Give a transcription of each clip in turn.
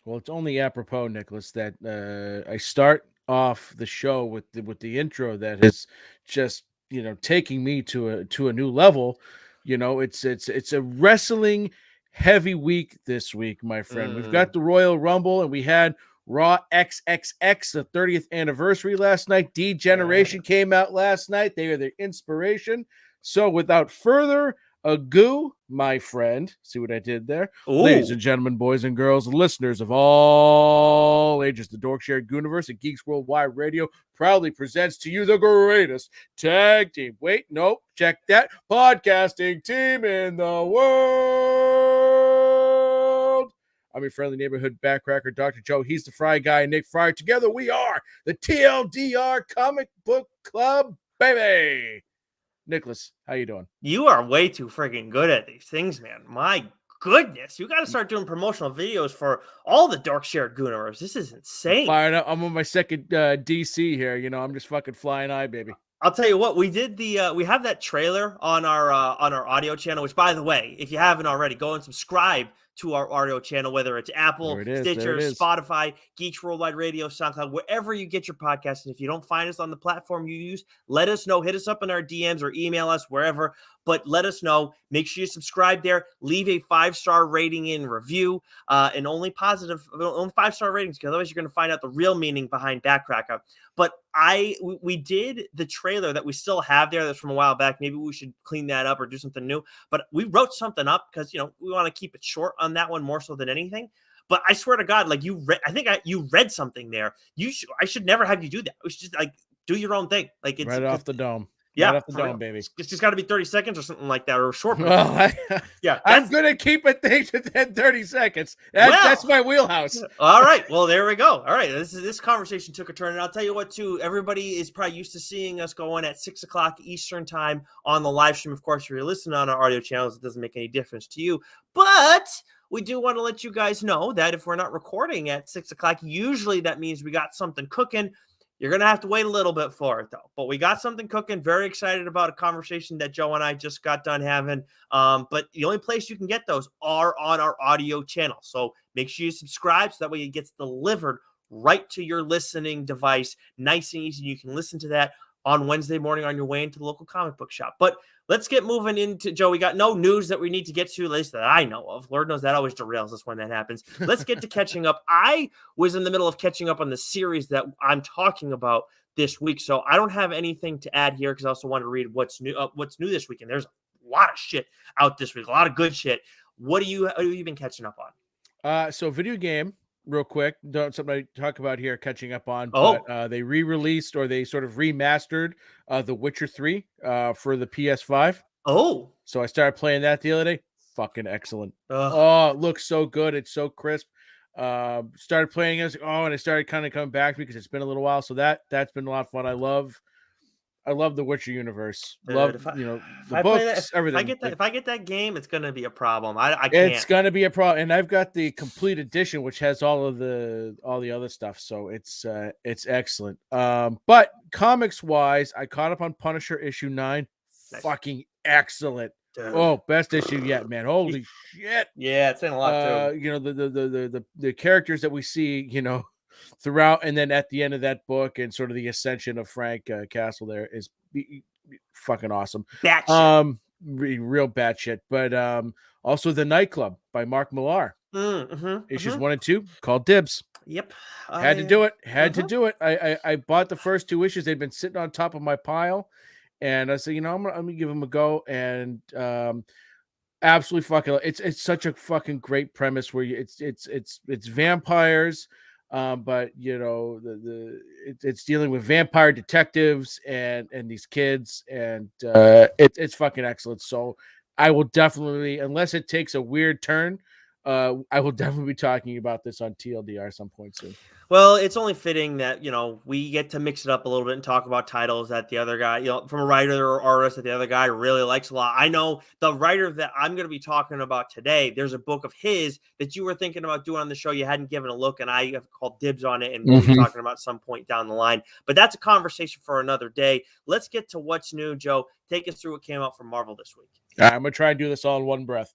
Well, it's only apropos, Nicholas, that I start off the show with the intro that is just taking me to a new level. It's a wrestling heavy week this week, my friend. We've Mm. got the Royal Rumble, and we had Raw XXX, the 30th anniversary last night. D Generation came out last night. They are the inspiration. So, without further ado, my friend, see what I did there? Ladies Ooh. and gentlemen, boys and girls, listeners of all ages, the Dorkshire Gooniverse and Geeks Worldwide Radio proudly presents to you the greatest tag team. Wait, nope, check that. Podcasting team in the world. I'm your friendly neighborhood backcracker, Dr. Joe. He's the Fry guy, Nick Friar. Together we are the TLDR Comic Book Club, baby. Nicholas, how you doing? You are way too freaking good at these things, man. My goodness. You got to start doing promotional videos for all the Dark Shared Gooners. This is insane. Fired up. I'm on my second DC here. I'm just fucking flying high, baby. I'll tell you what, we did we have that trailer on our audio channel, which, by the way, if you haven't already, go and subscribe to our audio channel, whether it's Apple, Stitcher, Spotify, Geeks Worldwide Radio, SoundCloud, wherever you get your podcasts. And if you don't find us on the platform you use, let us know. Hit us up in our DMs or email us wherever. But let us know. Make sure you subscribe there. Leave a 5-star rating and review, and only 5-star ratings, because otherwise you're going to find out the real meaning behind Backcracker. But we did the trailer that we still have there that's from a while back. Maybe we should clean that up or do something new. But we wrote something up because, we want to keep it short on that one more so than anything. But I swear to God, like you read something there. I should never have you do that. We should just do your own thing. Like it's right off the dome. Yeah, right off the dome, baby. It's just got to be 30 seconds or something like that, or short. Well, I'm gonna keep it things within 30 seconds. That's my wheelhouse. All right, well, there we go. All right, this conversation took a turn, and I'll tell you what, too. Everybody is probably used to seeing us going at 6 o'clock Eastern time on the live stream. Of course, if you're listening on our audio channels, it doesn't make any difference to you, but we do want to let you guys know that if we're not recording at 6 o'clock, usually that means we got something cooking. You're going to have to wait a little bit for it, though. But we got something cooking. Very excited about a conversation that Joe and I just got done having. But the only place you can get those are on our audio channel. So make sure you subscribe so that way it gets delivered right to your listening device. Nice and easy. You can listen to that on Wednesday morning on your way into the local comic book shop. But let's get moving into, Joe, we got no news that we need to get to, at least that I know of. Lord knows that always derails us when that happens. Let's get to catching up. I was in the middle of catching up on the series that I'm talking about this week, so I don't have anything to add here because I also want to read what's new this week. And there's a lot of shit out this week, a lot of good shit. What have you been catching up on? So video game, real quick, something I talk about here, catching up on. But they re-released, or they sort of remastered The Witcher 3 for the PS5. Oh, so I started playing that the other day. Fucking excellent. Oh, it looks so good. It's so crisp. Started playing it. And it started kind of coming back to me because it's been a little while. So that's been a lot of fun. I love the Witcher universe. Love, the books, everything. If I get that game, it's going to be a problem. I can't. It's going to be a problem. And I've got the complete edition, which has all the other stuff. So it's excellent. But comics wise, I caught up on Punisher issue 9. Nice. Fucking excellent. Dude. Oh, best issue yet, man. Holy shit. Yeah, it's in a lot too. The characters that we see, throughout, and then at the end of that book, and sort of the ascension of Frank Castle there is fucking awesome. Real batshit. But also The Nightclub by Mark Millar. Issues 1 and 2 called Dibs. Yep. Had to do it. To do it. I bought the first 2 issues. They'd been sitting on top of my pile, and I said, I'm gonna give them a go. And absolutely fucking, it's such a fucking great premise where it's vampires. But it's dealing with vampire detectives and these kids, and it's fucking excellent. So I will definitely, unless it takes a weird turn, I will definitely be talking about this on TLDR some point soon. Well, it's only fitting that, we get to mix it up a little bit and talk about titles that the other guy, from a writer or artist that the other guy really likes a lot. I know the writer that I'm going to be talking about today, there's a book of his that you were thinking about doing on the show. You hadn't given a look, and I have called dibs on it, and we'll be talking about some point down the line. But that's a conversation for another day. Let's get to what's new. Joe, take us through what came out from Marvel this week. I'm going to try and do this all in one breath.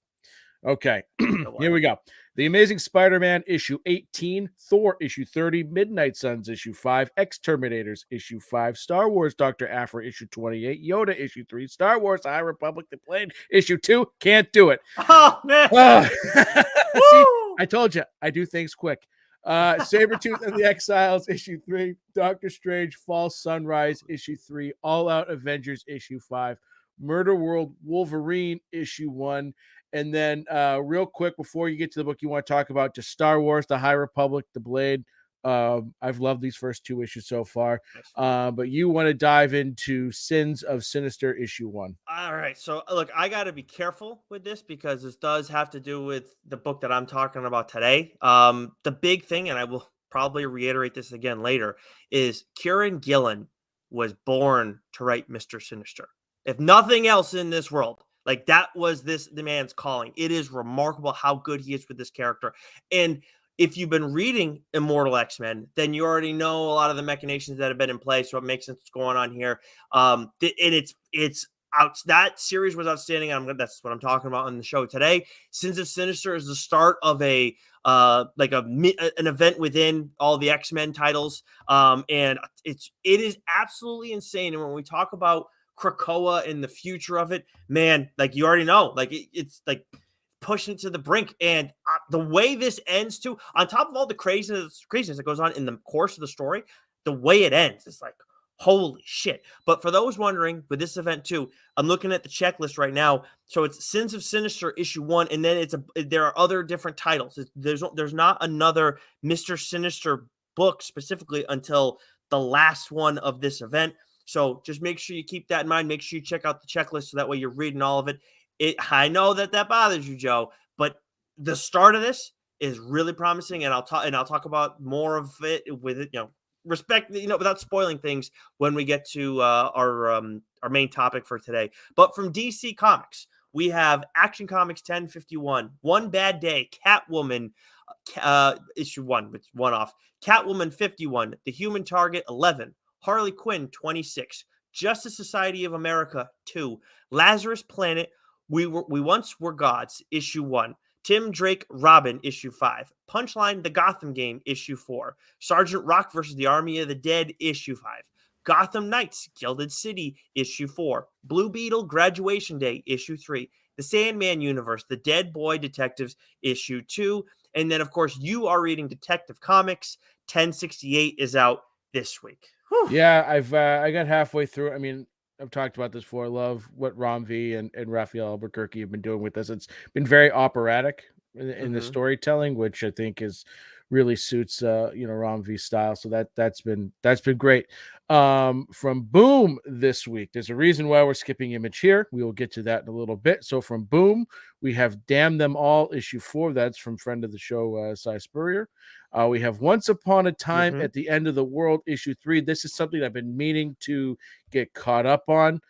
Okay, here we go. The Amazing Spider-Man issue 18, Thor issue 30, Midnight Suns issue 5, X-Terminators issue 5, Star Wars Dr. Aphra issue 28, Yoda issue 3, Star Wars High Republic The Plane issue 2. Can't do it. Oh man. See, I told you, I do things quick. Sabretooth and the Exiles issue 3, Doctor Strange False Sunrise issue 3, All Out Avengers issue 5, Murder World Wolverine issue 1, and then real quick before you get to the book you want to talk about, just Star Wars The High Republic The Blade. I've loved these first 2 issues so far, but you want to dive into Sins of Sinister issue 1. All right. So look, I got to be careful with this because this does have to do with the book that I'm talking about today. The big thing, and I will probably reiterate this again later, is Kieran Gillen was born to write Mr. Sinister. If nothing else in this world, like that was the man's calling. It is remarkable how good he is with this character. And if you've been reading Immortal X-Men, then you already know a lot of the machinations that have been in place. So it makes sense what's going on here. And it's out. That series was outstanding. That's what I'm talking about on the show today. Sins of Sinister is the start of an event within all the X-Men titles. And it is absolutely insane. And when we talk about Krakoa and the future of it, man, like you already know, like it's like pushing it to the brink. And the way this ends too, on top of all the craziness that goes on in the course of the story, the way it ends is like, holy shit. But for those wondering, with this event too, I'm looking at the checklist right now. So it's Sins of Sinister issue 1, and then there are other different titles. There's not another Mr. Sinister book specifically until the last one of this event. So just make sure you keep that in mind. Make sure you check out the checklist so that way you're reading all of it. I know that bothers you, Joe, but the start of this is really promising, and I'll talk about more of it with it, respect, without spoiling things when we get to our main topic for today. But from DC Comics, we have Action Comics 1051, One Bad Day, Catwoman, issue 1, which one off, Catwoman 51, The Human Target 11, Harley Quinn 26, Justice Society of America 2, Lazarus Planet, We Once Were Gods, issue 1, Tim Drake Robin, issue 5, Punchline The Gotham Game, issue 4, Sergeant Rock versus the Army of the Dead, issue 5, Gotham Knights Gilded City, issue 4, Blue Beetle Graduation Day, issue 3, The Sandman Universe, The Dead Boy Detectives, issue 2, and then of course you are reading Detective Comics 1068 is out this week. Whew. Yeah, I got halfway through. I mean, I've talked about this before. I love what Rom V and Raphael Albuquerque have been doing with this. It's been very operatic in the storytelling, which I think really suits Rom V's style. So that's been great. From Boom this week, there's a reason why we're skipping Image here. We will get to that in a little bit. So from Boom, we have Damn Them All issue 4. That's from friend of the show, Cy Spurrier. We have Once Upon a Time at the End of the World issue 3. This is something I've been meaning to get caught up on.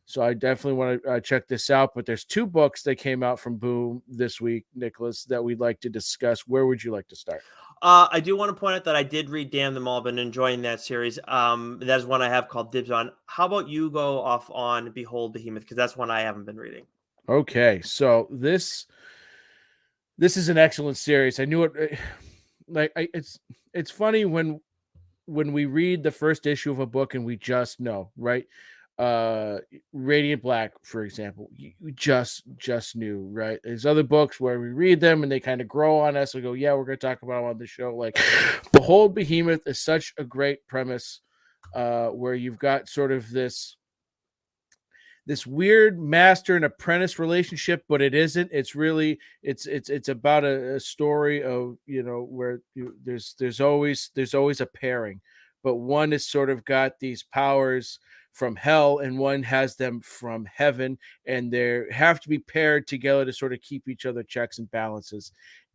So I definitely want to check this out. But there's 2 books that came out from Boom this week, Nicholas, that we'd like to discuss. Where would you like to start? I do want to point out that I did read Damn Them All, been enjoying that series. That is one I have called Dibs on. How about you go off on Behold Behemoth? Because that's one I haven't been reading. Okay, so this is an excellent series. I knew it. It's funny when we read the first issue of a book and we just know, right? Radiant Black, for example, you just knew, right? There's other books where we read them and they kind of grow on us. We go, yeah, we're going to talk about them on the show. Like Behold Behemoth is such a great premise, where you've got sort of this weird master and apprentice relationship, but it isn't. It's really it's about a story of where there's always a pairing, but one has sort of got these powers from hell and one has them from heaven, and they have to be paired together to sort of keep each other checks and balances.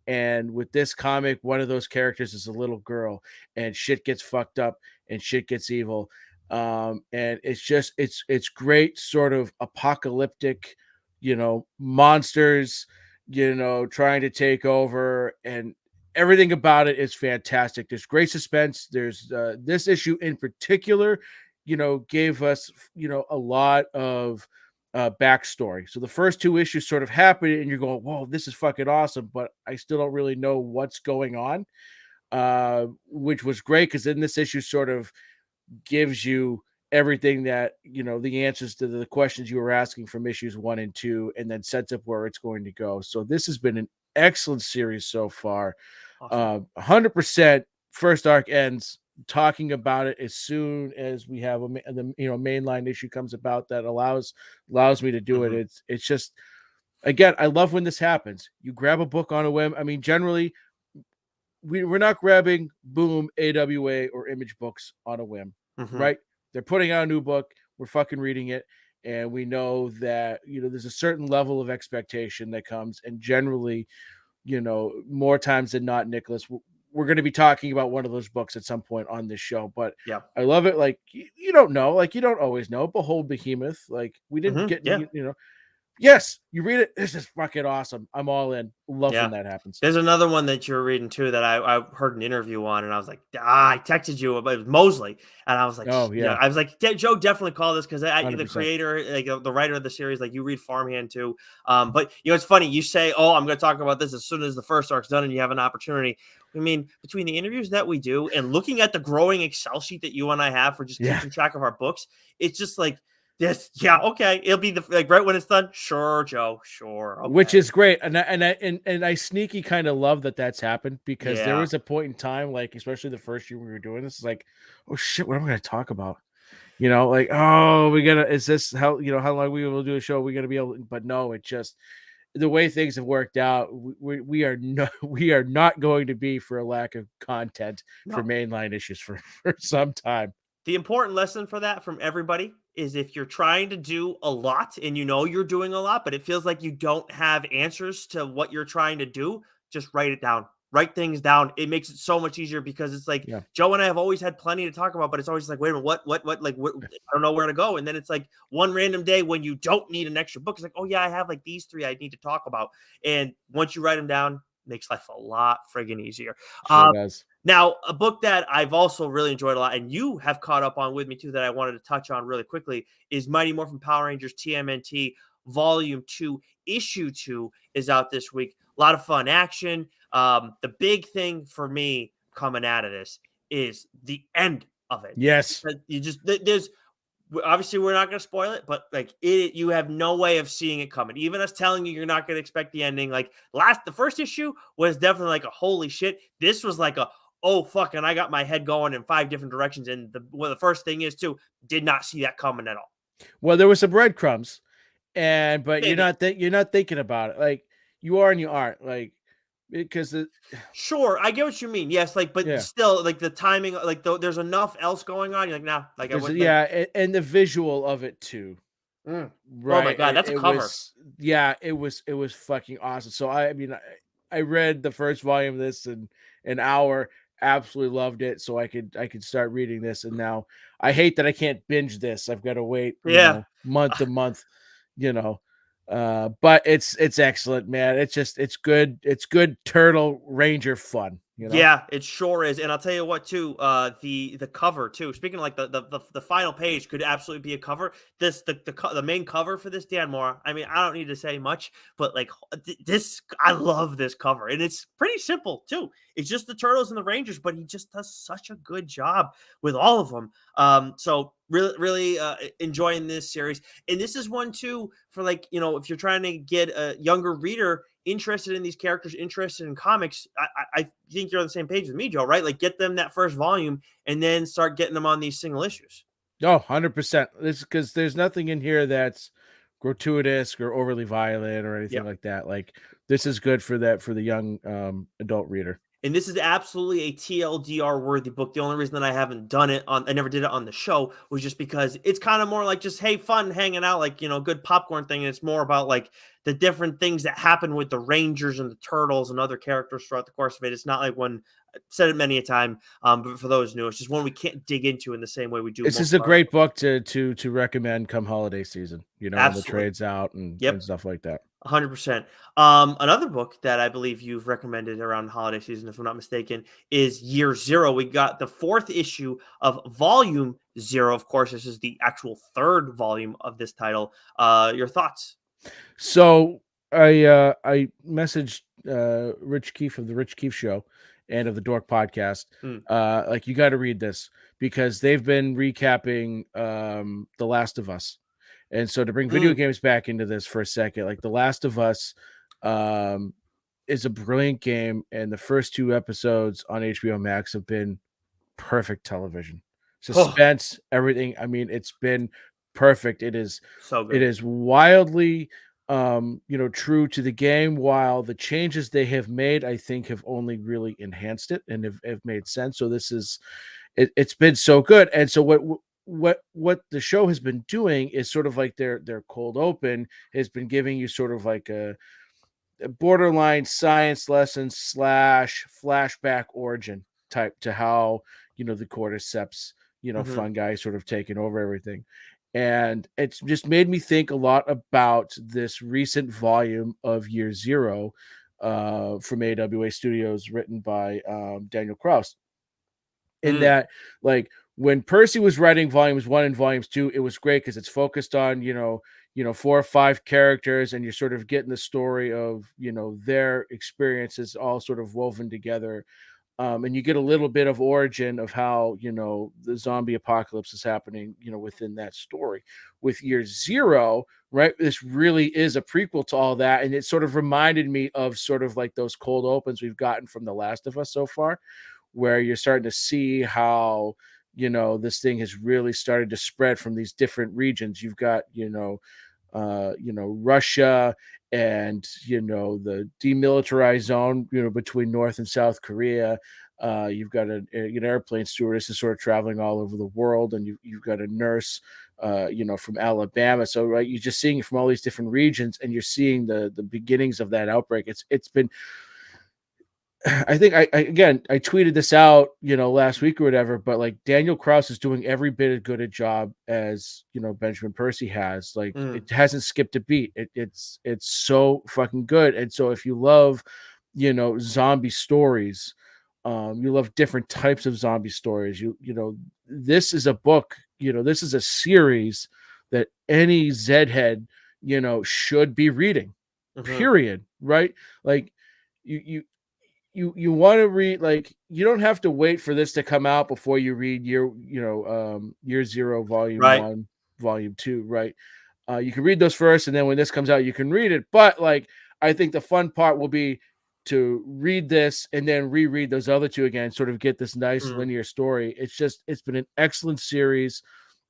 And with this comic, one of those characters is a little girl, and shit gets fucked up and shit gets evil. And it's great sort of apocalyptic, monsters, trying to take over, and everything about it is fantastic. There's great suspense. There's this issue in particular, gave us, a lot of backstory. So the first 2 issues sort of happen, and you're going, "Whoa, this is fucking awesome!" But I still don't really know what's going on, which was great because then this issue sort of gives you everything that the answers to the questions you were asking from issues 1 and 2, and then sets up where it's going to go. So this has been an excellent series so far. Awesome. 100% first arc ends talking about it as soon as we have the mainline issue comes about that allows me to do it. It's just, again, I love when this happens. You grab a book on a whim. I mean, generally we're not grabbing Boom, AWA, or Image books on a whim, right? They're putting out a new book. We're fucking reading it. And we know that, there's a certain level of expectation that comes. And generally, more times than not, Nicholas, we're going to be talking about one of those books at some point on this show. But yeah, I love it. Like, you don't know, like, you don't always know. Behold Behemoth. Like, we didn't get, yes, you read it. This is fucking awesome. I'm all in. Love when that happens. There's another one that you're reading too that I heard an interview on, and I was like, I texted you about it was Mosley, and I was like, oh yeah, I was like, Joe definitely called this because the 100%. creator, like the writer of the series, like you read Farmhand too. But it's funny you say, oh, I'm going to talk about this as soon as the first arc's done, and you have an opportunity. I mean, between the interviews that we do and looking at the growing Excel sheet that you and I have for just keeping track of our books, it's just like. Yes, yeah, okay. It'll be right when it's done. Sure, Joe. Sure, okay. Which is great, and I sneaky kind of love that that's happened because there was a point in time, like especially the first year we were doing this, it's like, oh shit, what am I going to talk about? Like, oh, is this how how long we will do a show? We're gonna be able, but no, it just the way things have worked out. We are not going to be for a lack of content for mainline issues for some time. The important lesson for that from everybody is if you're trying to do a lot and you're doing a lot, but it feels like you don't have answers to what you're trying to do, just write it down. Write things down. It makes it so much easier because it's like Joe and I have always had plenty to talk about, but it's always like, wait a minute, what, like, what, I don't know where to go. And then it's like one random day when you don't need an extra book. It's like, oh yeah, I have like these 3 I need to talk about. And once you write them down, makes life a lot friggin' easier. Sure does. Now, a book that I've also really enjoyed a lot, and you have caught up on with me too, that I wanted to touch on really quickly, is Mighty Morphin Power Rangers TMNT Volume 2, Issue 2 is out this week. A lot of fun action. The big thing for me coming out of this is the end of it. Yes. There's obviously we're not going to spoil it, but like you have no way of seeing it coming. Even us telling you you're not going to expect the ending. Like the first issue was definitely like a holy shit. This was like a, oh fuck, and I got my head going in 5 different directions. And the first thing is too, did not see that coming at all. Well, there was some breadcrumbs, but you're not thinking about it. Like you are and you aren't. Like because sure, I get what you mean. Yes, like, but still, like the timing, like there's enough else going on. You're like, nah, like and the visual of it too. Right? Oh my god, that's a cover. It was fucking awesome. So I mean, I read the first volume of this in an hour. Absolutely loved it. So I could start reading this, and now I hate that I can't binge this. I've got to wait, month to month, but it's excellent, man. It's good. It's good Turtle Ranger fun. Yeah, it sure is. And I'll tell you what too, the cover too. Speaking of like the final page could absolutely be a cover. The main cover for this, Dan Moore. I mean, I don't need to say much, but like this, I love this cover, and it's pretty simple too. It's just the Turtles and the Rangers, but he just does such a good job with all of them. So really enjoying this series. And this is one too for like, if you're trying to get a younger reader interested in these characters, interested in comics, I think you're on the same page with me, Joe, right? Like get them that first volume and then start getting them on these single issues. Oh, 100%. This because there's nothing in here that's gratuitous or overly violent or anything like that. Like this is good for the young adult reader. And this is absolutely a TLDR worthy book. The only reason that I haven't done it I never did it on the show was just because it's kind of more like just, hey, fun hanging out, like, good popcorn thing. And it's more about like the different things that happen with the Rangers and the Turtles and other characters throughout the course of it. It's not like one, I've said it many a time, but for those new, it's just one we can't dig into in the same way we do. This is a great book to recommend come holiday season, when the trade's out and stuff like that. 100%. Another book that I believe you've recommended around the holiday season, if I'm not mistaken, is Year Zero. We got the fourth issue of Volume Zero. Of course, this is the actual third volume of this title. Your thoughts? So I messaged Rich Keefe of the Rich Keefe Show and of the Dork Podcast. Mm, Like, you got to read this because they've been recapping The Last of Us, and so to bring video mm, games back into this for a second, like The Last of Us um, is a brilliant game, and the first two episodes on HBO Max have been perfect television. oh, Suspense, everything. I mean, it's been perfect. so It good. is wildly true to the game, while the changes they have made, I think, have only really enhanced it and have made sense. So this is it's been so good. And so what the show has been doing is sort of like their cold open has been giving you sort of like a borderline science lesson slash flashback origin type to how the cordyceps Hmm. fungi sort of taking over everything. And it's just made me think a lot about this recent volume of Year Zero from AWA Studios, written by Daniel Kraus, in Mm, that, like, when Percy was writing volumes one and volumes two, it was great because it's focused on four or five characters, and you're sort of getting the story of their experiences all sort of woven together. And you get a little bit of origin of how the zombie apocalypse is happening within that story. With Year Zero, right, this really is a prequel to all that, and it sort of reminded me of sort of like those cold opens we've gotten from The Last of Us so far, where you're starting to see how this thing has really started to spread from these different regions. You've got Russia, and the demilitarized zone between North and South Korea. You've got an airplane stewardess is sort of traveling all over the world, and you've got a nurse from Alabama. So, right, you're just seeing it from all these different regions, and you're seeing the beginnings of that outbreak. It's been I think I tweeted this out, last week or whatever, but like, Daniel Kraus is doing every bit as good a job as Benjamin Percy has. Like, mm, it hasn't skipped a beat. It's so fucking good. And so if you love, zombie stories, you love different types of zombie stories. This is a book. This is a series that any Zed head, should be reading. hmm. Period. Right? Like, you want to read, like, you don't have to wait for this to come out before you read Year Zero, volume Right. one, volume two, right? You can read those first, and then when this comes out you can read it. But, like, I think the fun part will be to read this and then reread those other two again, sort of get this nice Mm. linear story. It's been an excellent series.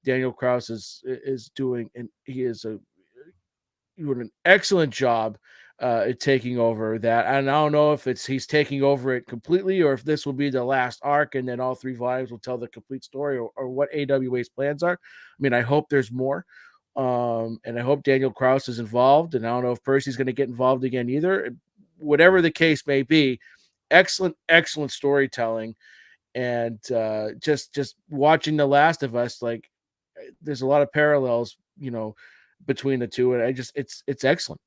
Daniel Kraus is doing, and he is doing an excellent job at taking over that. And I don't know if he's taking over it completely, or if this will be the last arc, and then all three volumes will tell the complete story, or what AWA's plans are. I mean, I hope there's more. And I hope Daniel Kraus is involved. And I don't know if Percy's going to get involved again either. Whatever the case may be, excellent storytelling. And just watching The Last of Us, like, there's a lot of parallels, between the two, and it's excellent.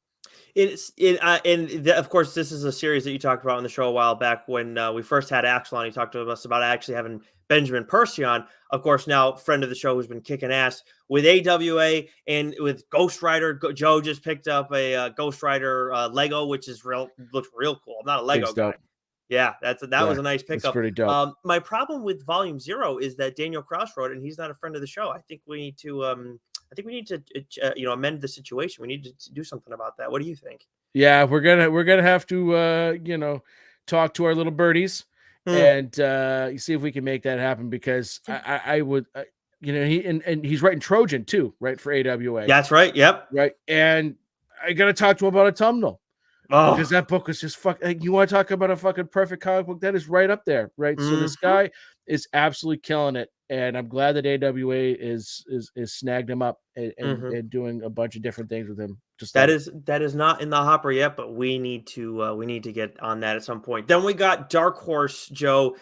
Of course, this is a series that you talked about on the show a while back when we first had Axel on. He talked to us about actually having Benjamin Percy on. Of course, now friend of the show who's been kicking ass with AWA and with Ghost Rider. Joe just picked up a Ghost Rider Lego, which is looks real cool. I'm not a Lego It's guy. dope. Yeah, that was Yeah, a nice it's pickup. pretty dope. My problem with Volume Zero is that Daniel Kraus wrote it, and he's not a friend of the show. I think we need to amend the situation. We need to do something about that. What do you think? Yeah, we're gonna have to talk to our little birdies, Hmm. and see if we can make that happen, because I would and he's writing Trojan too, right, for AWA, That's right. Yep. right? And I gotta talk to him about Autumnal, because Oh. that book is just you want to talk about a fucking perfect comic book, that is right up there, right? So this Hmm. guy is absolutely killing it, and I'm glad that AWA is snagged him up, Hmm. and doing a bunch of different things with him. Just That love it. is that is not in the hopper yet, but we need to get on that at some point. Then we got Dark Horse Joe,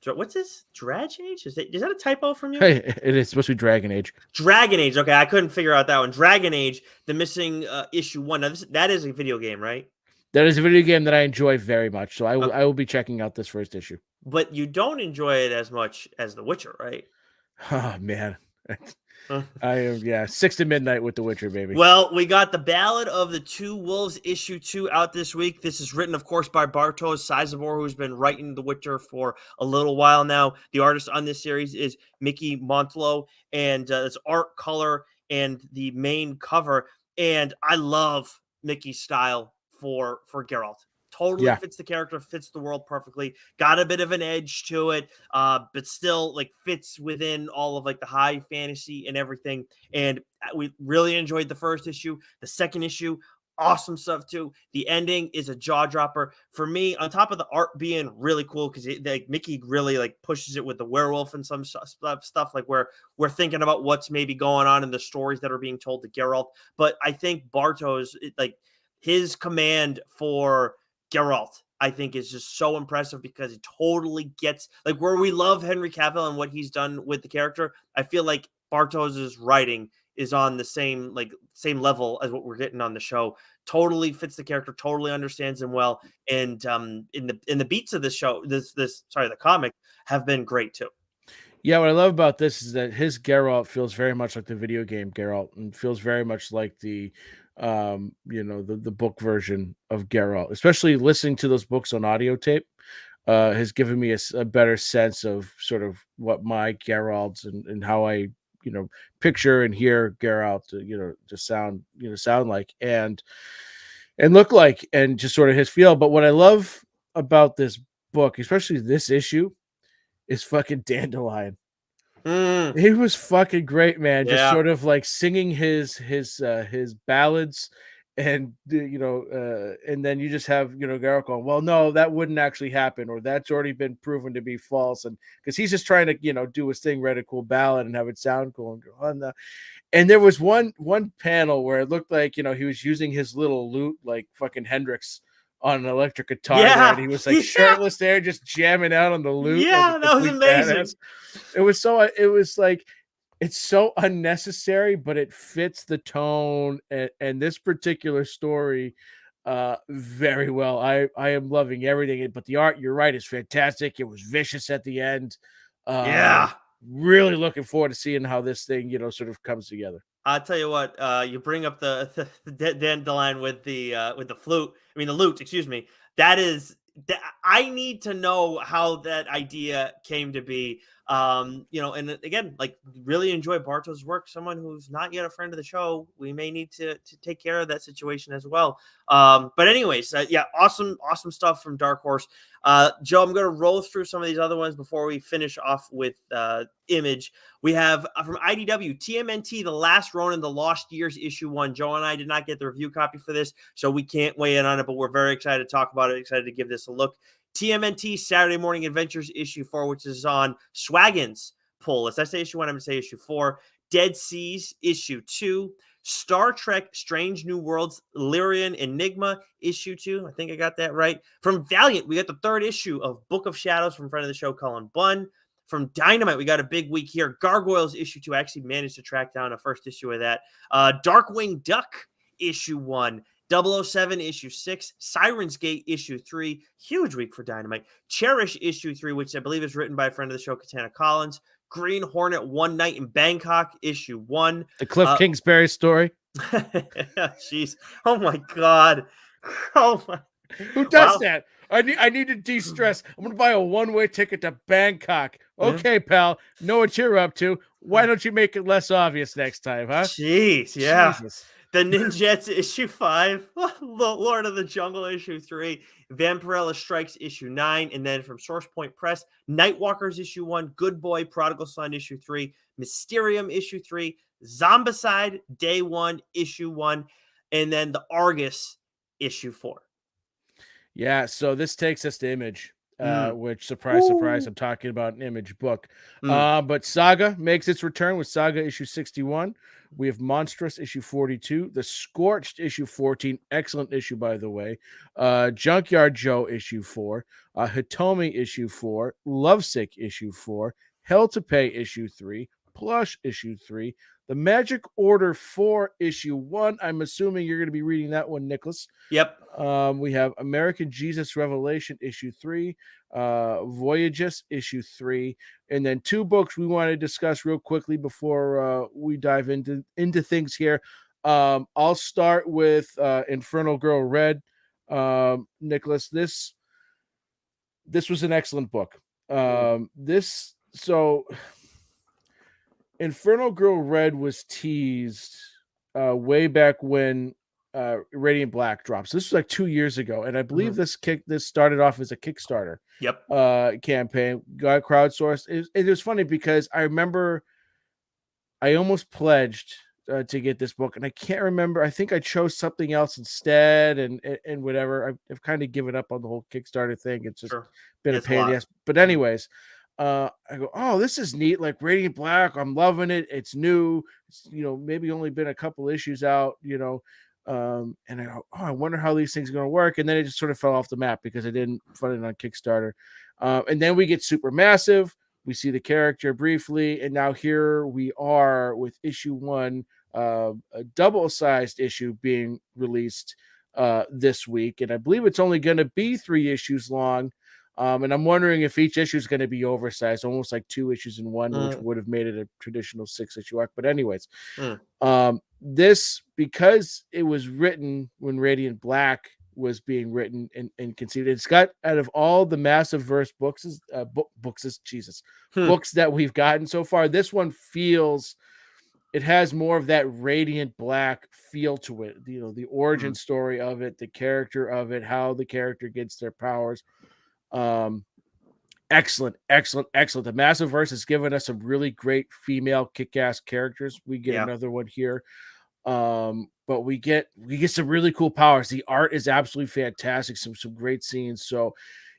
What's this? Drag Age? Is that a typo from you? Hey, it is supposed to be Dragon Age. Dragon Age. Okay, I couldn't figure out that one. Dragon Age, the missing issue 1. Now that is a video game, right? That is a video game that I enjoy very much, so I Okay. will be checking out this first issue. But you don't enjoy it as much as The Witcher, right? Oh man, I am 6 to midnight with The Witcher, baby. Well, we got the Ballad of the Two Wolves issue 2 out this week. This is written, of course, by Bartosz Sizemore, who's been writing The Witcher for a little while now. The artist on this series is Mickey Montlo, and it's art, color, and the main cover. And I love Mickey's style for Geralt. Totally fits the character, fits the world perfectly. Got a bit of an edge to it, but still like fits within all of like the high fantasy and everything. And we really enjoyed the first issue. The second issue, awesome stuff too. The ending is a jaw dropper for me. On top of the art being really cool, because like Mickey really like pushes it with the werewolf and some stuff like where we're thinking about what's maybe going on in the stories that are being told to Geralt. But I think Bartosz, like his command for Geralt, I think, is just so impressive because he totally gets like where we love Henry Cavill and what he's done with the character. I feel like Bartosz's writing is on the same level as what we're getting on the show. Totally fits the character, totally understands him well, and in the beats of the show, the comic have been great too. Yeah, what I love about this is that his Geralt feels very much like the video game Geralt, and feels very much like the the book version of Geralt. Especially listening to those books on audio tape has given me a better sense of sort of what my Geralts and how I picture and hear Geralt to sound like and look like, and just sort of his feel. But what I love about this book, especially this issue, is fucking Dandelion. He was fucking great, man. Just sort of like singing his ballads, and and then you just have Geralt going, well, no, that wouldn't actually happen, or that's already been proven to be false, and because he's just trying to do his thing, write a cool ballad and have it sound cool, and go on. And there was one panel where it looked like he was using his little lute like fucking Hendrix on an electric guitar there, and he was like shirtless there, just jamming out on the lute. Yeah, that was amazing. Badass. It was like, it's so unnecessary, but it fits the tone and this particular story very well. I am loving everything, but the art, you're right, is fantastic. It was vicious at the end. Really looking forward to seeing how this thing sort of comes together. I'll tell you what, you bring up the dandelion with the flute. I mean, the lute, excuse me. I need to know how that idea came to be. And again, like, really enjoy Bartosz's work. Someone who's not yet a friend of the show, we may need to take care of that situation as well. But anyways, awesome stuff from Dark Horse. Joe, I'm going to roll through some of these other ones before we finish off with Image. We have from IDW, TMNT, The Last Ronin, The Lost Years, issue 1. Joe and I did not get the review copy for this, so we can't weigh in on it, but we're very excited to talk about it, excited to give this a look. TMNT, Saturday Morning Adventures, issue 4, which is on Swaggin's pull list. I say issue 1, I'm going to say issue 4. Dead Seas, issue 2. Star Trek Strange New Worlds, Lyrian Enigma, issue 2. I think I got that right. From Valiant, we got the 3rd issue of Book of Shadows from friend of the show, Cullen Bunn. From Dynamite, we got a big week here. Gargoyles, issue 2. I actually managed to track down a first issue of that. Darkwing Duck, issue 1. 007, issue 6. Siren's Gate, issue 3. Huge week for Dynamite. Cherish, issue 3, which I believe is written by a friend of the show, Katana Collins. Green Hornet, One Night in Bangkok, issue 1. The Cliff Kingsbury story. Jeez. Oh, my God. Oh, my. Who does that? I need to de-stress. I'm going to buy a one-way ticket to Bangkok. Okay, pal. Know what you're up to. Why don't you make it less obvious next time, huh? Jeez, yeah. Jesus. The Ninjets, issue 5. Lord of the Jungle, issue 3. Vampirella Strikes, issue 9. And then from Source Point Press, Nightwalkers, issue 1. Good Boy, Prodigal Son, issue 3. Mysterium, issue 3. Zombicide, Day 1, issue 1. And then the Argus, issue 4. Yeah, so this takes us to Image. which surprise, surprise, I'm talking about an Image book. Mm. But Saga makes its return with Saga issue 61. We have Monstrous issue 42, The Scorched issue 14, excellent issue by the way. Junkyard Joe issue 4, Hitomi issue 4, Lovesick issue 4, Hell to Pay issue 3, Plush issue 3, The Magic Order 4 issue 1. I'm assuming you're going to be reading that one, Nicholas. Yep. We have American Jesus Revelation issue 3, Voyages issue 3, and then 2 books we want to discuss real quickly before we dive into things here. I'll start with Infernal Girl Red. Nicholas, this was an excellent book. Infernal Girl Red was teased way back when Radiant Black drops. This was like 2 years ago, and I believe this started off as a Kickstarter campaign, got crowdsourced. It was funny because I remember I almost pledged to get this book, and I can't remember. I think I chose something else instead, and whatever. I've kind of given up on the whole Kickstarter thing. It's just been a pain in the ass. But anyways, I go, oh, this is neat. Like Radiant Black, I'm loving it. It's new. It's, maybe only been a couple issues out. And I go, oh, I wonder how these things are going to work. And then it just sort of fell off the map because I didn't fund it on Kickstarter. And then we get Supermassive. We see the character briefly, and now here we are with issue 1, a double-sized issue being released this week, and I believe it's only going to be 3 issues long. And I'm wondering if each issue is going to be oversized, almost like 2 issues in one, which would have made it a traditional 6-issue arc. But anyways, this, because it was written when Radiant Black was being written and conceived, it's got, out of all the massive verse books that we've gotten so far, this one feels, it has more of that Radiant Black feel to it. The origin story of it, the character of it, how the character gets their powers. Excellent. The massive verse has given us some really great female kick-ass characters. We get another one here. But we get some really cool powers. The art is absolutely fantastic. Some great scenes. So,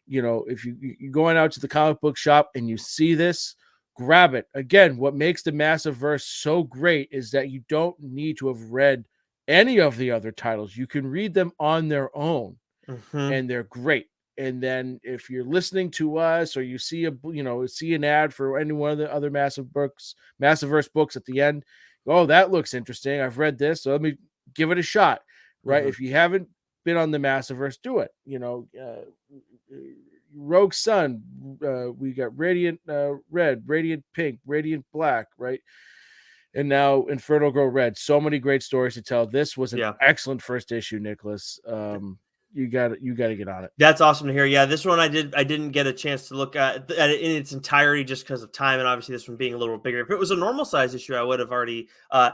if you're going out to the comic book shop and you see this, grab it. Again, what makes the massive verse so great is that you don't need to have read any of the other titles. You can read them on their own, and they're great. And then if you're listening to us, or you see an ad for any one of the other massive verse books at the end, oh, that looks interesting. I've read this, so let me give it a shot. Right? If you haven't been on the Massiverse, do it. Rogue Sun, we got Radiant Red, Radiant Pink, Radiant Black, right? And now Infernal Girl Red. So many great stories to tell. This was an excellent first issue, Nicholas. You got to get on it. That's awesome to hear. Yeah, this one I didn't get a chance to look at it in its entirety just because of time, and obviously this one being a little bigger. If it was a normal size issue, I would have already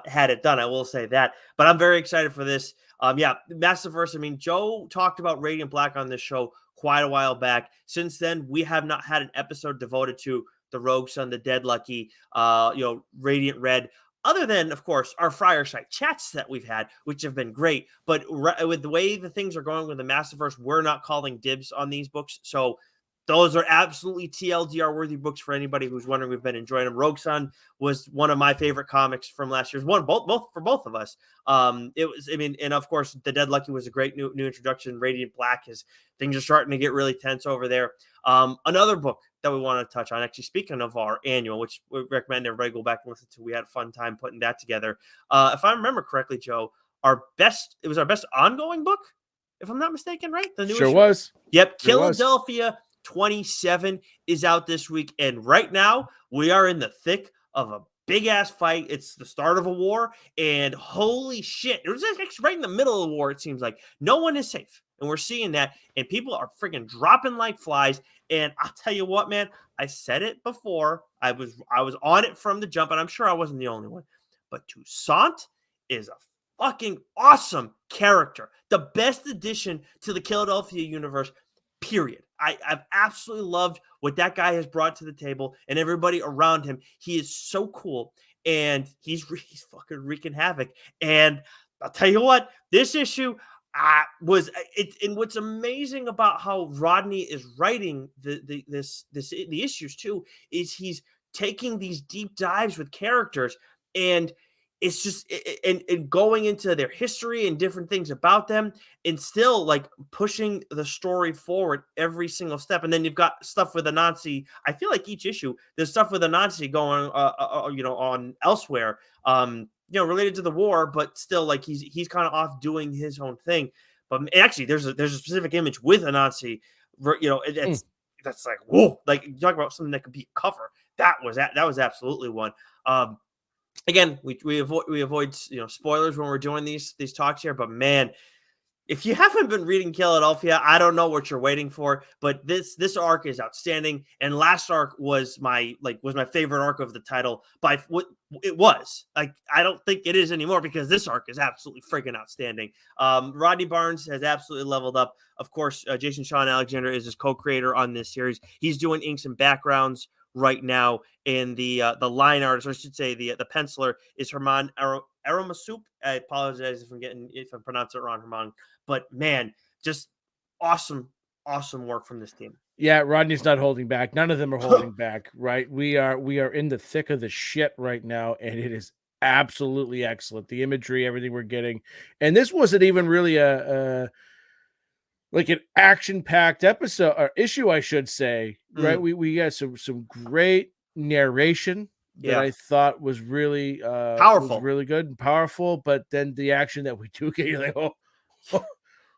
had it done. I will say that, but I'm very excited for this. Massiverse. I mean, Joe talked about Radiant Black on this show quite a while back. Since then, we have not had an episode devoted to the Rogue Sun, the Dead Lucky, Radiant Red. Other than, of course, our Friar site chats that we've had, which have been great. But with the way the things are going with the Massiverse, we're not calling dibs on these books. So those are absolutely TLDR worthy books for anybody who's wondering. We've been enjoying them. Rogue Sun was one of my favorite comics from last year's one, both for both of us. It was, and of course, the Dead Lucky was a great new introduction. Radiant Black, is things are starting to get really tense over there. Another book that we want to touch on, actually, speaking of our annual, which we recommend everybody go back and listen to. We had a fun time putting that together. If I remember correctly, Joe, it was our best ongoing book, if I'm not mistaken, right? The newest was. Yep, Philadelphia 27 is out this week, and right now we are in the thick of a big ass fight. It's the start of a war, and holy shit, it was actually right in the middle of the war. It seems like no one is safe, and we're seeing that, and people are freaking dropping like flies. And I'll tell you what, man, I said it before. I was on it from the jump, and I'm sure I wasn't the only one. But Toussaint is a fucking awesome character, the best addition to the Philadelphia universe. Period. I've absolutely loved what that guy has brought to the table, and everybody around him. He is so cool, and he's fucking wreaking havoc. And I'll tell you what, this issue, was it. And what's amazing about how Rodney is writing the issues too is he's taking these deep dives with characters, and it's just and going into their history and different things about them, and still like pushing the story forward every single step. And then you've got stuff with Anansi. I feel like each issue there's stuff with Anansi going on elsewhere, related to the war, but still like he's kind of off doing his own thing. But actually, there's a specific image with Anansi, that's like whoa, like you talk about something that could be a cover. That was absolutely one. Again, we avoid spoilers when we're doing these talks here, but man, if you haven't been reading Philadelphia, I don't know what you're waiting for, but this arc is outstanding. And last arc was my favorite arc of the title by what it was. Like, I don't think it is anymore because this arc is absolutely freaking outstanding. Rodney Barnes has absolutely leveled up. Of course, Jason Sean Alexander is his co-creator on this series. He's doing inks and backgrounds right now, and the line artist, or I should say the penciler, is Herman Aramasup. I apologize if I'm pronouncing it wrong, Herman. But man, just awesome work from this team. Yeah, Rodney's not holding back. None of them are holding back, right? We are in the thick of the shit right now, and it is absolutely excellent. The imagery, everything we're getting, and this wasn't even really like an action-packed episode or issue, I should say, right? We got some great narration that I thought was really powerful, was really good and powerful. But then the action that we do get, you're like,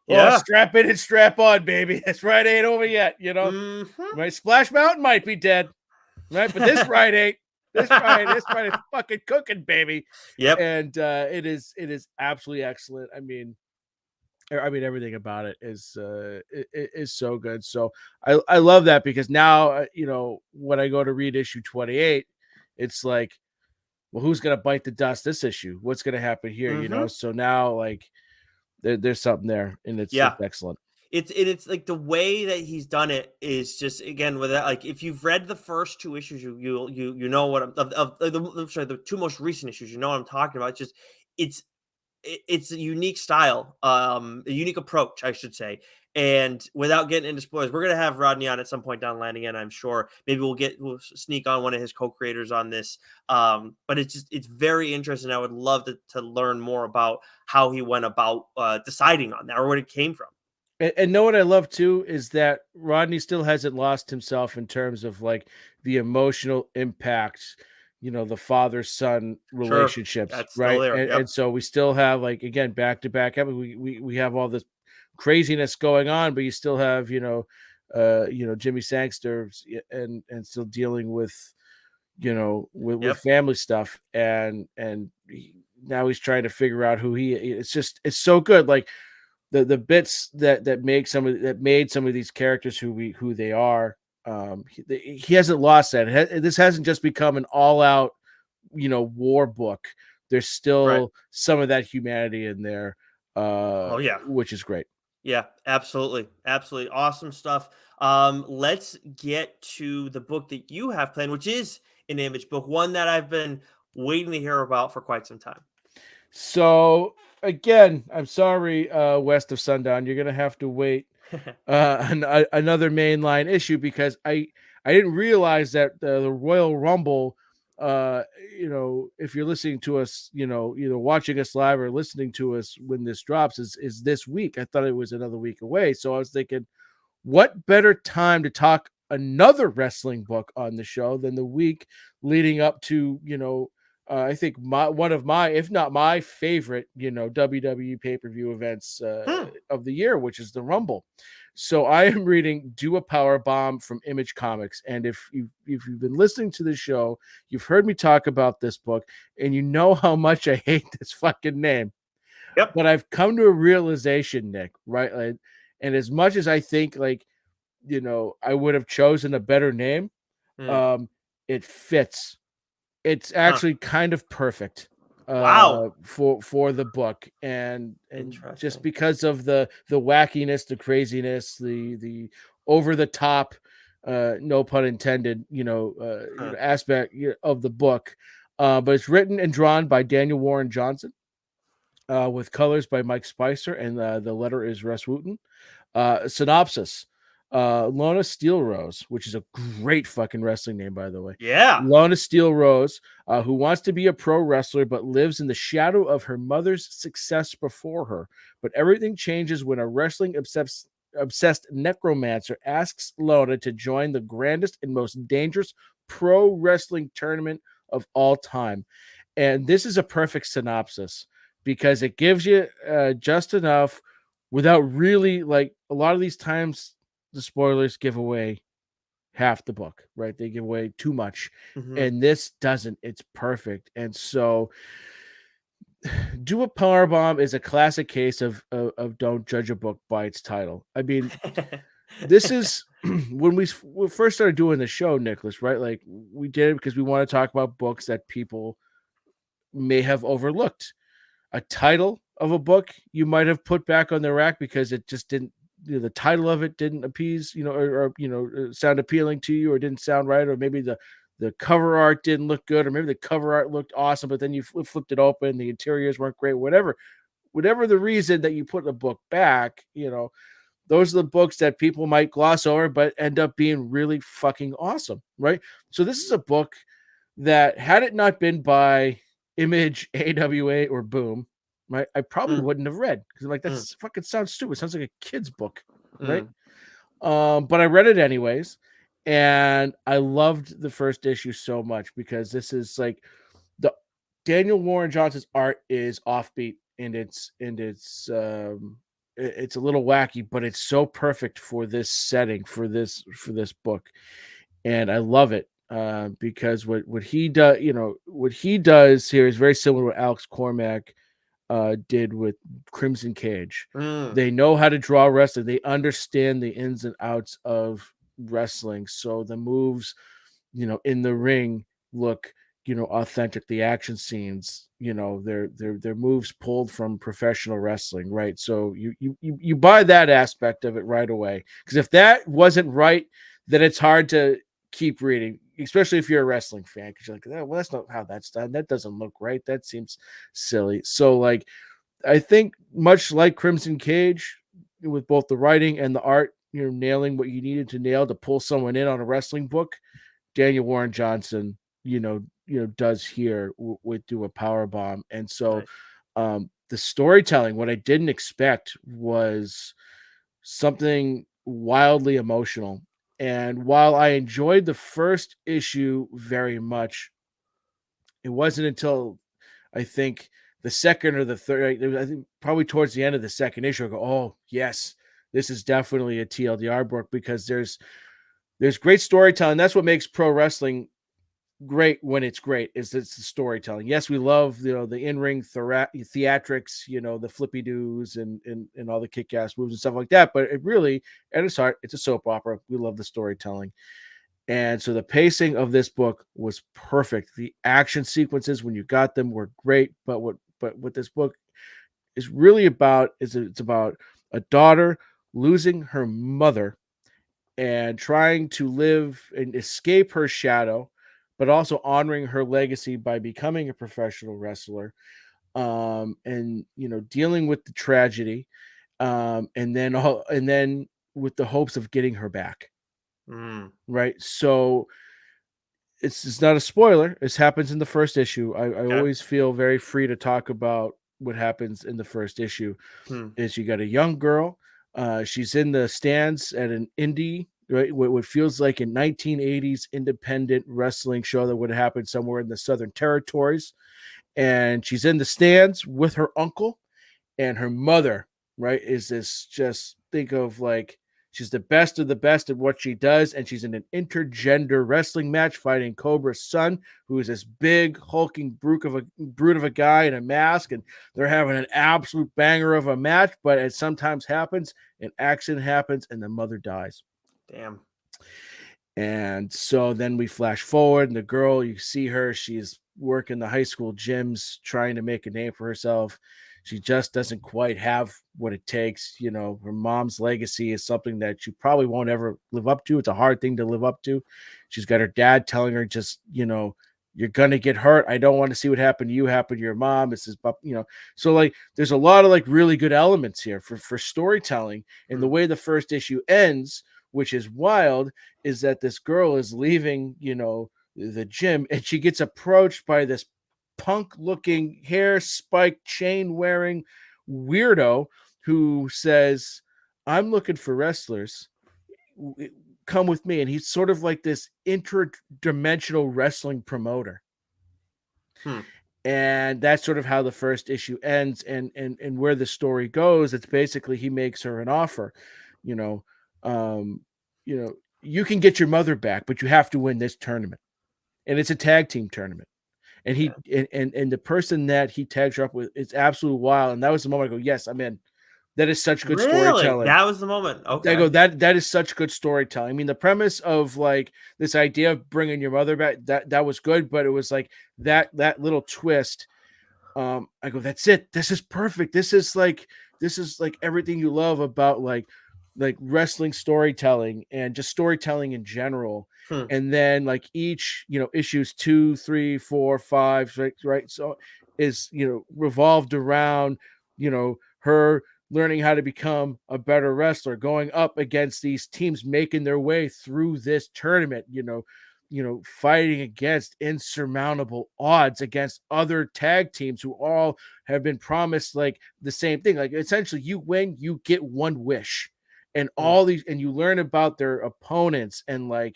yeah, strap in and strap on, baby. This ride ain't over yet, Right? Splash Mountain might be dead, right? But this ride ain't. This ride is fucking cooking, baby. Yep. And it is absolutely excellent. I mean, everything about it is so good. So I love that, because now when I go to read issue 28, it's like, well, who's gonna bite the dust this issue? What's gonna happen here? So now like there's something there, and it's excellent. It's like the way that he's done it is just, again, with that, like if you've read the first two issues, you know what I'm the two most recent issues, you know what I'm talking about. It's a unique style, a unique approach, I should say. And without getting into spoilers, we're gonna have Rodney on at some point down the line again, I'm sure. Maybe we'll sneak on one of his co-creators on this. But it's very interesting. I would love to learn more about how he went about deciding on that, or where it came from. And know what I love too is that Rodney still hasn't lost himself in terms of like the emotional impacts, the father-son relationships, That's right? still there. And so we still have, like, again, back-to-back. We have all this craziness going on, but you still have, Jimmy Sangster and still dealing with, with family stuff, and now he's trying to figure out who he. It's so good, like the bits that made some of these characters who they are. He hasn't lost that. This hasn't just become an all-out, war book. There's still some of that humanity in there. Which is great. Yeah, absolutely. Awesome stuff. Let's get to the book that you have planned, which is an Image book, one that I've been waiting to hear about for quite some time. So again, I'm sorry, West of Sundown, you're gonna have to wait another mainline issue, because I didn't realize that the Royal Rumble, if you're listening to us, either watching us live or listening to us when this drops, is this week. I thought it was another week away. So I was thinking, what better time to talk another wrestling book on the show than the week leading up to, I think one of my, if not my favorite, WWE pay-per-view events of the year, which is the Rumble. So I am reading Do a Powerbomb from Image Comics. And if you've been listening to the show, you've heard me talk about this book, and you know how much I hate this fucking name. Yep. But I've come to a realization, Nick, right? And as much as I think, like, I would have chosen a better name, it fits. It's actually kind of perfect for the book, and just because of the wackiness, the craziness, the over the top, no pun intended, aspect of the book. But it's written and drawn by Daniel Warren Johnson, with colors by Mike Spicer, and the letter is Rasputin. Synopsis. Lona Steel Rose, which is a great fucking wrestling name, by the way. Yeah. Lona Steel Rose, who wants to be a pro wrestler but lives in the shadow of her mother's success before her. But everything changes when a wrestling obsessed necromancer asks Lona to join the grandest and most dangerous pro wrestling tournament of all time. And this is a perfect synopsis because it gives you just enough without really, like, a lot of these times the spoilers give away half the book, right? They give away too much. Mhm. And this doesn't. It's perfect. And so Do a Powerbomb is a classic case of don't judge a book by its title. I mean, this is when we first started doing the show, Nicholas, right? Like, we did it because we want to talk about books that people may have overlooked. A title of a book you might have put back on the rack because it just didn't, the title of it didn't appease, sound appealing to you, or didn't sound right, or maybe the cover art didn't look good, or maybe the cover art looked awesome, but then you flipped it open, the interiors weren't great, whatever the reason that you put the book back, those are the books that people might gloss over but end up being really fucking awesome, right? So this is a book that, had it not been by Image, AWA, or Boom, right, I probably wouldn't have read, because I'm like, that's fucking sounds stupid. It sounds like a kid's book, right? But I read it anyways, and I loved the first issue so much because this is like the Daniel Warren Johnson's art is offbeat, and it's a little wacky, but it's so perfect for this setting, for this book, and I love it. Because what he does, what he does here is very similar to what Alex Cormack did with Crimson Cage. They know how to draw wrestling. They understand the ins and outs of wrestling. So the moves, in the ring look, authentic. The action scenes, they're moves pulled from professional wrestling, right? So you buy that aspect of it right away. Because if that wasn't right, then it's hard to keep reading, especially if you're a wrestling fan, because you're like, oh, well, that's not how that's done. That doesn't look right. That seems silly. So, like, I think much like Crimson Cage, with both the writing and the art, nailing what you needed to nail to pull someone in on a wrestling book, Daniel Warren Johnson, does here with Do a Powerbomb. And so, Nice. the storytelling, what I didn't expect was something wildly emotional. And while I enjoyed the first issue very much, it wasn't until, I think, the second or the third, I think probably towards the end of the second issue, I go, oh yes, this is definitely a TLDR book, because there's great storytelling. That's what makes pro wrestling great when it's great, is it's the storytelling. Yes, we love, the in-ring theatrics, the flippy doos and all the kick-ass moves and stuff like that, but it really, at its heart, it's a soap opera. We love the storytelling. And so the pacing of this book was perfect. The action sequences, when you got them, were great. But what this book is really about is, it's about a daughter losing her mother and trying to live and escape her shadow, but also honoring her legacy by becoming a professional wrestler, and dealing with the tragedy, and then with the hopes of getting her back. Right. So it's not a spoiler. This happens in the first issue. I Okay. always feel very free to talk about what happens in the first issue. Hmm. Is you got a young girl. She's in the stands at an indie, right? What feels like a 1980s independent wrestling show that would have happened somewhere in the Southern Territories. And she's in the stands with her uncle, and her mother, right, is this, just think of, like, she's the best of the best at what she does, and she's in an intergender wrestling match fighting Cobra's son, who is this big hulking brute of a guy in a mask, and they're having an absolute banger of a match. But it sometimes happens, an accident happens, and the mother dies. Damn. And so then we flash forward, and the girl, you see her, she's working the high school gyms, trying to make a name for herself. She just doesn't quite have what it takes. Her mom's legacy is something that she probably won't ever live up to. It's a hard thing to live up to. She's got her dad telling her, just, you're gonna get hurt. I don't want to see what happened to you happen to your mom. This is, so like there's a lot of like really good elements here for storytelling. And the way the first issue ends, which is wild, is that this girl is leaving, the gym, and she gets approached by this punk looking hair spike chain wearing weirdo who says, I'm looking for wrestlers, come with me. And he's sort of like this interdimensional wrestling promoter. And that's sort of how the first issue ends. And where the story goes, it's basically he makes her an offer. You can get your mother back, but you have to win this tournament. And it's a tag team tournament. And he and the person that he tags her up with is absolutely wild. And that was the moment I go, yes, I'm in. That is such good storytelling. That was the moment. Okay. I go, that is such good storytelling. I mean, the premise of like this idea of bringing your mother back, that was good, but it was like that little twist. I go, that's it. This is perfect. This is like everything you love about like wrestling storytelling and just storytelling in general. And then like each, issues 2, 3, 4, 5, right? So is, revolved around, her learning how to become a better wrestler, going up against these teams, making their way through this tournament, fighting against insurmountable odds against other tag teams who all have been promised like the same thing. Like essentially you win, you get one wish, and all these, and you learn about their opponents, and like,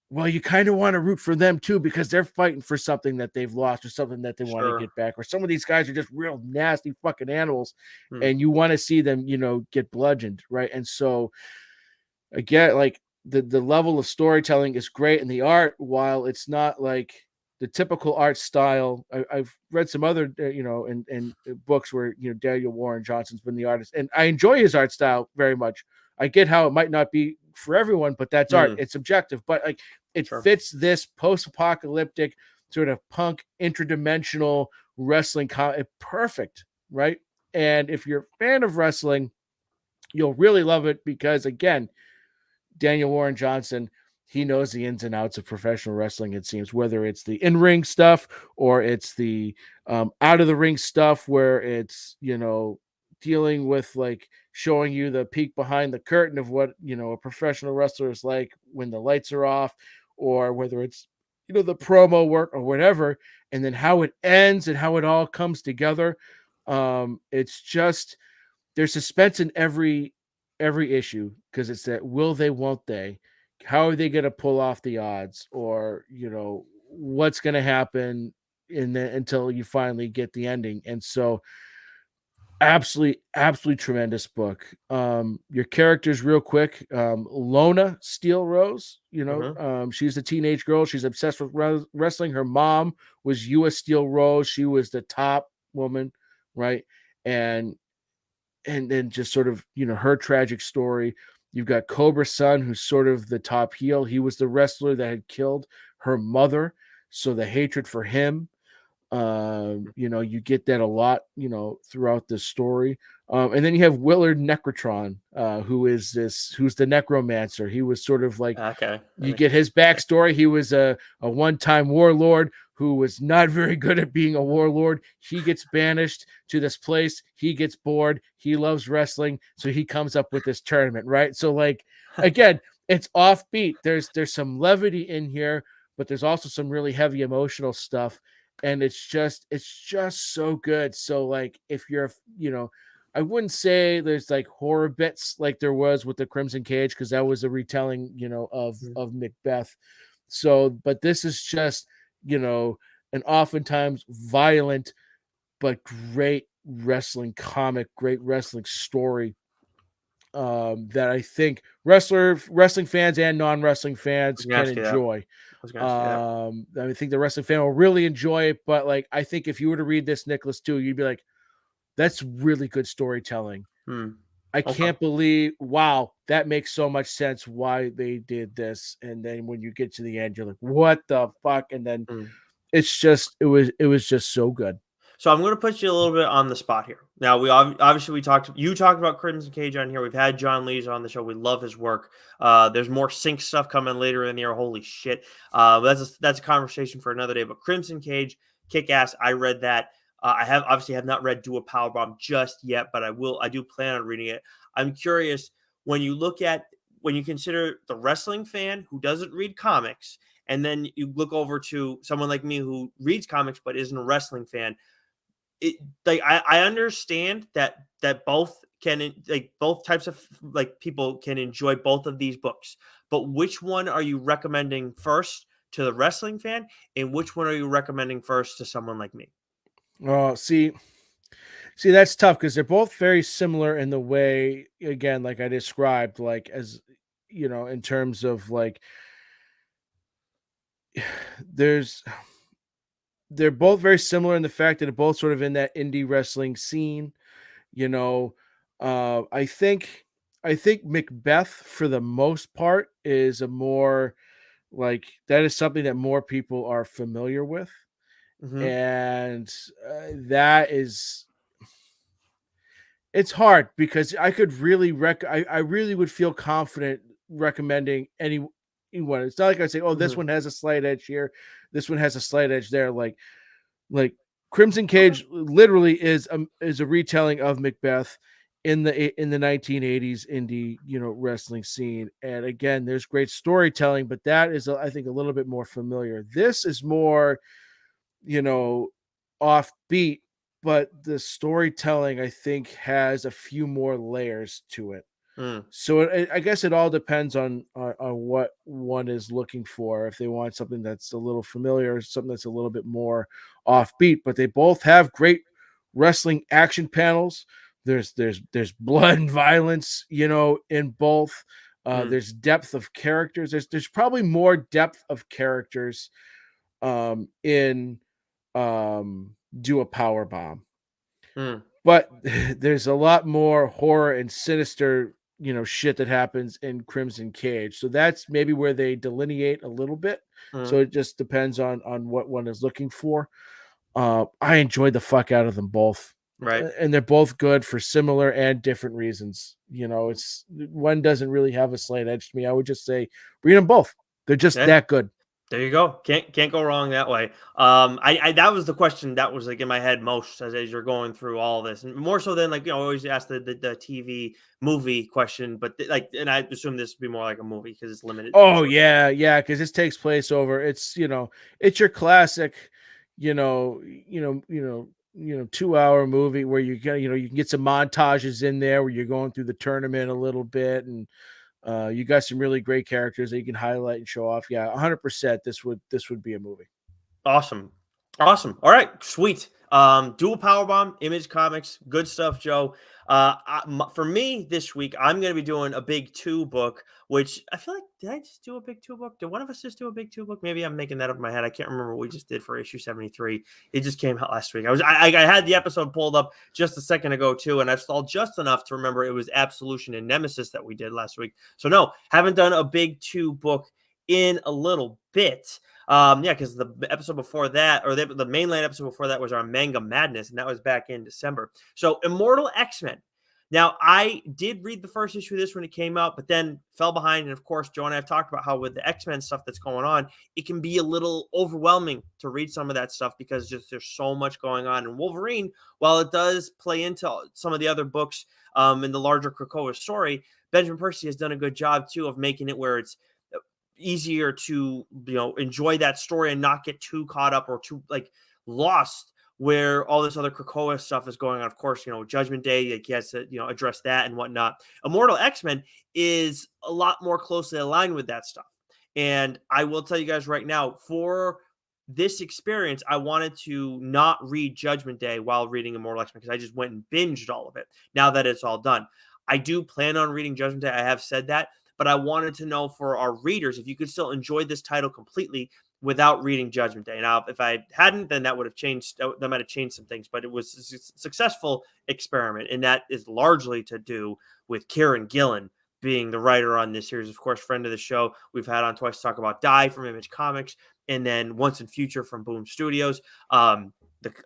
well, you kind of want to root for them too, because they're fighting for something that they've lost or something that they want to get back. Or some of these guys are just real nasty fucking animals, and you want to see them, get bludgeoned, right? And so, again, like the level of storytelling is great, and the art, while it's not like the typical art style, I've read some other, in books where Daniel Warren Johnson's been the artist, and I enjoy his art style very much. I get how it might not be for everyone, but that's art. It's subjective, but like it fits this post-apocalyptic sort of punk interdimensional wrestling perfect, right? And if you're a fan of wrestling, you'll really love it because, again, Daniel Warren Johnson, he knows the ins and outs of professional wrestling, it seems, whether it's the in-ring stuff or it's the out-of-the-ring stuff where it's, dealing with like showing you the peek behind the curtain of what, a professional wrestler is like when the lights are off, or whether it's, the promo work or whatever, and then how it ends and how it all comes together. It's just, there's suspense in every issue, because it's that will they, won't they, how are they going to pull off the odds, or what's going to happen until you finally get the ending. And so absolutely tremendous book. Your characters real quick. Lona Steel Rose, she's a teenage girl. She's obsessed with wrestling. Her mom was US Steel Rose. She was the top woman, right? And then just sort of, her tragic story. You've got Cobra's son, who's sort of the top heel. He was the wrestler that had killed her mother. So the hatred for him, you get that a lot, throughout the story. And then you have Willard Necrotron, who's the necromancer. He was sort of like, you get his backstory. He was a one-time warlord who was not very good at being a warlord. He gets banished to this place. He gets bored. He loves wrestling. So he comes up with this tournament, right? So like, again, it's offbeat. There's some levity in here, but there's also some really heavy emotional stuff. And it's just so good. So like, if you're, I wouldn't say there's like horror bits like there was with the Crimson Cage, because that was a retelling, of Macbeth. So, but this is just, an oftentimes violent but great wrestling comic, great wrestling story, that I think wrestling fans and non-wrestling fans can enjoy. I think the wrestling fan will really enjoy it, but like, I think if you were to read this, Nicholas, too, you'd be like, that's really good storytelling. I can't believe, wow, that makes so much sense why they did this. And then when you get to the end, you're like, what the fuck? And then it was just so good. So I'm going to put you a little bit on the spot here. Now we talked about Crimson Cage on here. We've had John Lees on the show. We love his work. There's more sync stuff coming later in the year. Holy shit. That's a conversation for another day. But Crimson Cage, kick ass. I read that. I have not read Do a Powerbomb just yet, but I do plan on reading it. I'm curious, when you consider the wrestling fan who doesn't read comics, and then you look over to someone like me who reads comics but isn't a wrestling fan. I understand that both types of people can enjoy both of these books, but which one are you recommending first to the wrestling fan, and which one are you recommending first to someone like me? Oh, see, that's tough because they're both very similar in the way, again, like I described, like as in terms of like there's they're both very similar in the fact that they're both sort of in that indie wrestling scene. You know, I think Macbeth for the most part is a more like that is something that more people are familiar with, Hmm. and that is it's hard because I could really I really would feel confident recommending anyone. It's not like I say, oh, this Hmm. one has a slight edge here, this one has a slight edge there. Like Crimson Okay. Cage literally is a retelling of Macbeth in the 1980s indie wrestling scene. And again, there's great storytelling, but that is I think a little bit more familiar. This is more you know offbeat, but the storytelling I think has a few more layers to it. Mm, So I guess it all depends on what one is looking for. If they want something that's a little familiar, something that's a little bit more offbeat, but they both have great wrestling action panels. There's blood and violence, in both. mm, There's depth of characters. There's probably more depth of characters in Do a Power Bomb, mm, but there's a lot more horror and sinister, shit that happens in Crimson Cage. So that's maybe where they delineate a little bit. So mm. it just depends on what one is looking for. I enjoyed the fuck out of them both. Right. And they're both good for similar and different reasons. It's one doesn't really have a slight edge to me. I would just say read them both. They're just Yeah. that good. There you go. Can't go wrong that way. I that was the question that was like in my head most as you're going through all this, and more so than always ask the TV movie question, but and I assume this would be more like a movie because it's limited. Oh Short. yeah, yeah, because this takes place over. It's your classic, 2 hour movie where you can get some montages in there where you're going through the tournament a little bit, and you got some really great characters that you can highlight and show off. Yeah, 100%. This would be a movie. Awesome. Awesome. All right. Sweet. Dual Powerbomb, Image Comics. Good stuff, Joe. For me this week, I'm going to be doing a big two book, which I feel like, did I just do a big two book? Did one of us just do a big two book? Maybe I'm making that up in my head. I can't remember what we just did for issue 73. It just came out last week. I had the episode pulled up just a second ago too, and I've stalled just enough to remember it was Absolution and Nemesis that we did last week. So no, haven't done a big two book in a little bit. Yeah, because the episode before that, or the mainline episode before that, was our Manga Madness, and that was back in December. So, Immortal X-Men. Now, I did read the first issue of this when it came out, but then fell behind. And of course, Joe and I have talked about how with the X-Men stuff that's going on, it can be a little overwhelming to read some of that stuff because just there's so much going on. And Wolverine, while it does play into some of the other books in the larger Krakoa story, Benjamin Percy has done a good job too of making it where it's easier to enjoy that story and not get too caught up or too lost where all this other Krakoa stuff is going on. Of course, Judgment Day, like he has to address that and whatnot. Immortal X-Men is a lot more closely aligned with that stuff. And I will tell you guys right now, for this experience, I wanted to not read Judgment Day while reading Immortal X-Men because I just went and binged all of it. Now that it's all done, I do plan on reading Judgment Day. I have said that, but I wanted to know for our readers if you could still enjoy this title completely without reading Judgment Day. Now, if I hadn't, then that would have changed. That might have changed some things, but it was a successful experiment, and that is largely to do with Kieran Gillen being the writer on this series. Of course, friend of the show, we've had on twice to talk about Die from Image Comics. and then Once and Future from Boom Studios.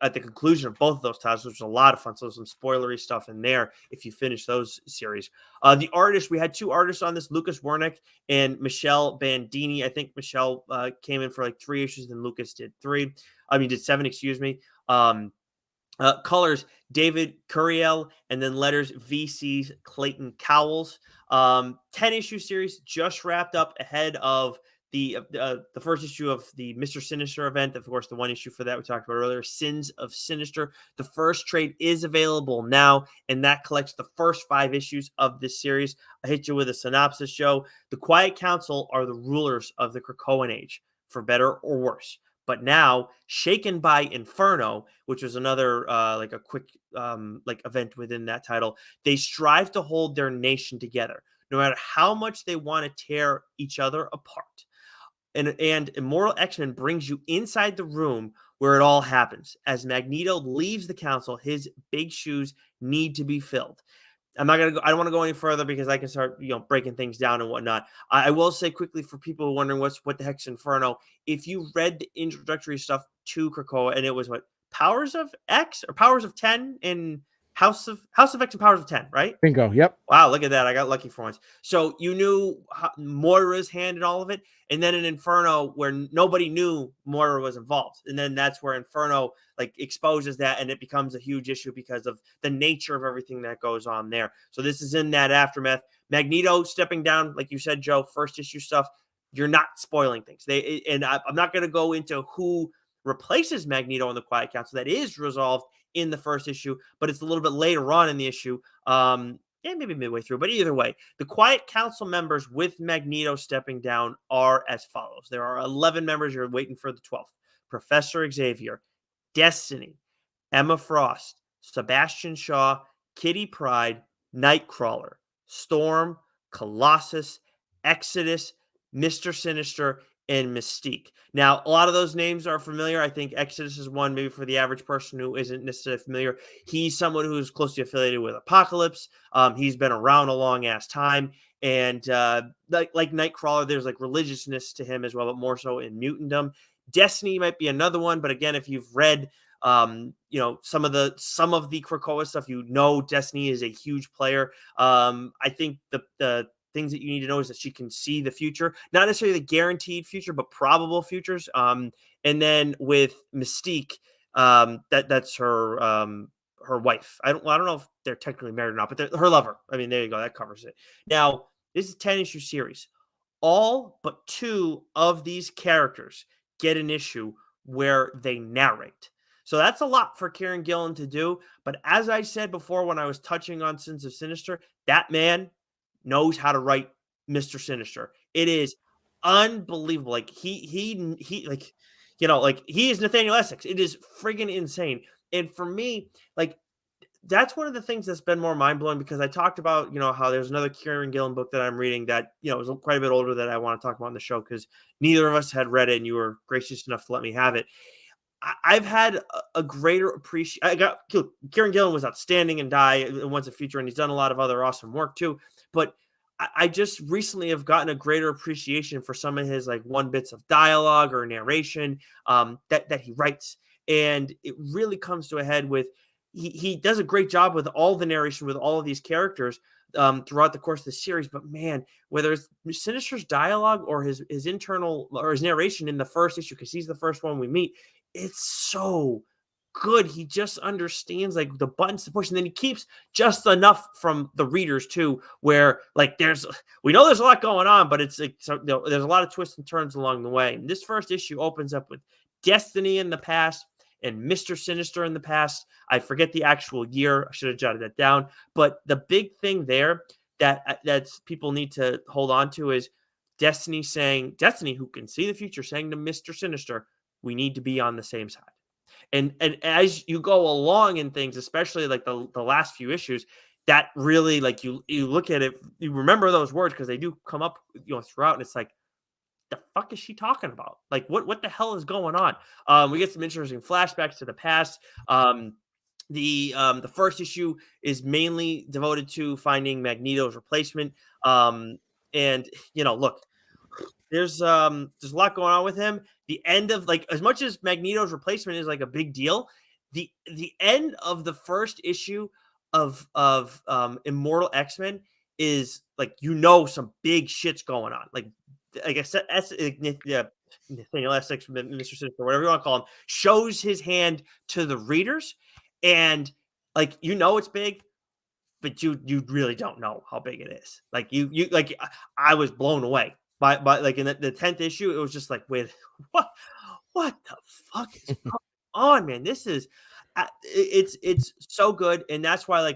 At the conclusion of both of those titles, which was a lot of fun. So some spoilery stuff in there if you finish those series. The artists, we had two artists on this, Lucas Wernick and Michelle Bandini. I think Michelle came in for like 3 issues, and Lucas did 7, excuse me. Colors, David Curiel, and then letters, VC's Clayton Cowles. 10-issue series just wrapped up ahead of the first issue of the Mr. Sinister event. Of course, the one issue for that we talked about earlier, Sins of Sinister. The first trade is available now, and that collects the first 5 issues of this series. I hit you with a synopsis, Joe. The Quiet Council are the rulers of the Krakoan Age, for better or worse. But now, shaken by Inferno, which was another like a quick event within that title, they strive to hold their nation together, no matter how much they want to tear each other apart. And Immortal X-Men brings you inside the room where it all happens. As Magneto leaves the council, his big shoes need to be filled. I don't want to go any further because I can start, breaking things down and whatnot. I will say quickly for people wondering what the heck's Inferno. If you read the introductory stuff to Krakoa, and it was Powers of X or Powers of 10 in House of X and Powers of 10, right? Bingo. Yep. Wow, look at that. I got lucky for once. So you knew Moira's hand in all of it. And then in Inferno, where nobody knew Moira was involved. And then that's where Inferno exposes that, and it becomes a huge issue because of the nature of everything that goes on there. So this is in that aftermath. Magneto stepping down, like you said, Joe, first issue stuff. You're not spoiling things. I'm not going to go into who replaces Magneto in the Quiet Council. That is resolved in the first issue, but it's a little bit later on in the issue. Maybe midway through, but either way, the Quiet Council members with Magneto stepping down are as follows. There are 11 members. You're waiting for the 12th. Professor Xavier, Destiny, Emma Frost, Sebastian Shaw, Kitty Pryde, Nightcrawler, Storm, Colossus, Exodus, Mr. Sinister, and Mystique. Now, a lot of those names are familiar. I think Exodus is one, maybe for the average person who isn't necessarily familiar. He's someone who's closely affiliated with Apocalypse. He's been around a long ass time. And like Nightcrawler, there's religiousness to him as well, but more so in mutantdom. Destiny might be another one, but again, if you've read some of the Krakoa stuff, Destiny is a huge player. I think the things that you need to know is that she can see the future, not necessarily the guaranteed future, but probable futures. And then with Mystique, that's her wife. I don't know if they're technically married or not, but her lover. I mean, there you go. That covers it. Now, this is a 10-issue series. All but 2 of these characters get an issue where they narrate. So that's a lot for Kieran Gillen to do. But as I said before, when I was touching on Sins of Sinister, that man knows how to write Mr. Sinister. It is unbelievable. He is Nathaniel Essex. It is friggin' insane. And for me, that's one of the things that's been more mind-blowing, because I talked about, how there's another Kieran Gillen book that I'm reading that, is quite a bit older that I want to talk about on the show, because neither of us had read it and you were gracious enough to let me have it. I've had a greater appreciation. Kieran Gillen was outstanding in Die and Once a Future, and he's done a lot of other awesome work too. But I just recently have gotten a greater appreciation for some of his one bits of dialogue or narration that he writes, and it really comes to a head with he does a great job with all the narration with all of these characters throughout the course of the series. But man, whether it's Sinister's dialogue or his internal or his narration in the first issue, because he's the first one we meet, it's so good. He just understands the buttons to push, and then he keeps just enough from the readers too, where we know there's a lot going on, but it's there's a lot of twists and turns along the way. And this first issue opens up with Destiny in the past and Mr. Sinister in the past. I forget the actual year. I should have jotted that down. But the big thing there that people need to hold on to is Destiny, who can see the future, saying to Mr. Sinister, we need to be on the same side. And as you go along in things, especially the last few issues, that really you look at it, you remember those words because they do come up throughout, and it's the fuck is she talking about? What the hell is going on? We get some interesting flashbacks to the past. The first issue is mainly devoted to finding Magneto's replacement. And look, there's a lot going on with him. The end of like as much as Magneto's replacement is like a big deal, the end of the first issue of Immortal X-Men is like some big shit's going on. Like I said, yeah, Nathaniel Essex, Mr. Sinister, whatever you want to call him, shows his hand to the readers, and like it's big, but you really don't know how big it is. Like you like I was blown away by like in the 10th issue, it was just like, wait, what what the fuck is going on, man? This is it's so good, and that's why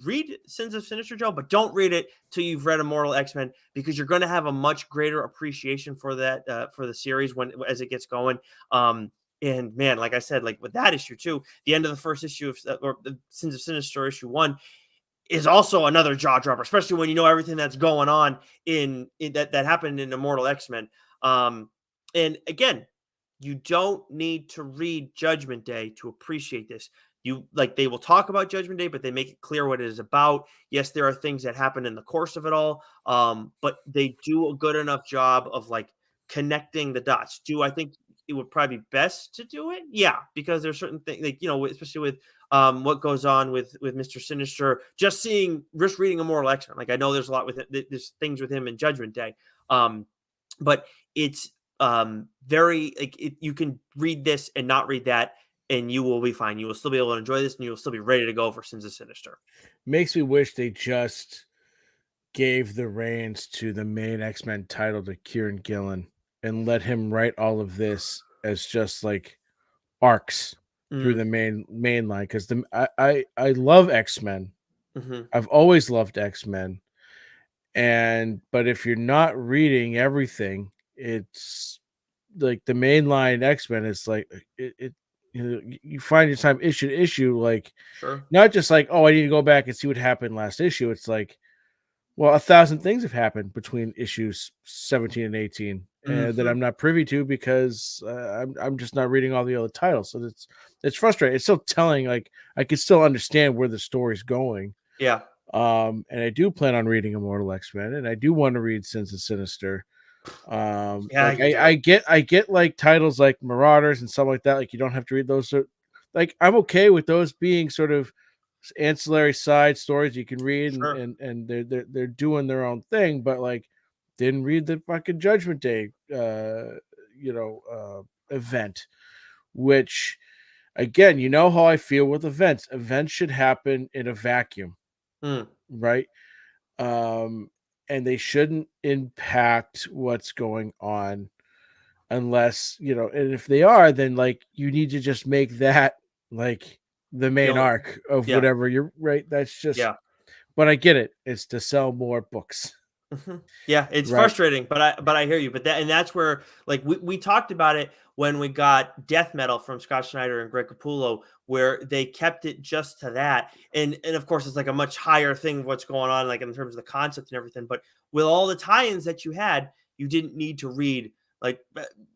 read Sins of Sinister, Joe, but don't read it till you've read Immortal X-Men, because you're going to have a much greater appreciation for that for the series as it gets going. And man, like I said, like with that issue too, the end of the first issue or the Sins of Sinister issue 1 is also another jaw dropper, especially when you know everything that's going on in that happened in Immortal X-Men. And again, you don't need to read Judgment Day to appreciate this. They will talk about Judgment Day, but they make it clear what it is about. Yes, there are things that happen in the course of it all, but they do a good enough job of like connecting the dots. Do I think it would probably be best to do it? Yeah, because there's certain things especially with what goes on with Mr. Sinister, just reading Immortal X-Men. Like I know there's a lot with it, there's things with him in Judgment Day. But it's very you can read this and not read that, and you will be fine. You will still be able to enjoy this, and you will still be ready to go for Sins of Sinister. Makes me wish they just gave the reins to the main X-Men title to Kieran Gillen and let him write all of this as just like arcs through the main line, because I love X-Men. Mm-hmm. I've always loved X-Men, but if you're not reading everything, it's like the mainline X-Men is like you find your time issue to issue, like Sure. not just like, oh, I need to go back and see what happened last issue. It's like, well, 1,000 things have happened between issues 17 and 18 that I'm not privy to because I'm just not reading all the other titles. So it's frustrating. It's still telling, like I can still understand where the story's going. Yeah. And I do plan on reading Immortal X-Men, and I do want to read Sins of Sinister. Like I get like titles like Marauders and stuff like that. Like you don't have to read those. Like I'm okay with those being sort of ancillary side stories you can read, Sure. and they're doing their own thing. But like, didn't read the fucking Judgment Day, event, which again, you know how I feel with events. Events should happen in a vacuum, right? And they shouldn't impact what's going on unless, and if they are, then like you need to just make that like the main arc of whatever you're right. That's just, but I get it. It's to sell more books. Yeah, it's frustrating, but I hear you. But that's where like we talked about it when we got Death Metal from Scott Snyder and Greg Capullo, where they kept it just to that. And of course it's like a much higher thing of what's going on, like in terms of the concept and everything. But with all the tie-ins that you had, you didn't need to read, like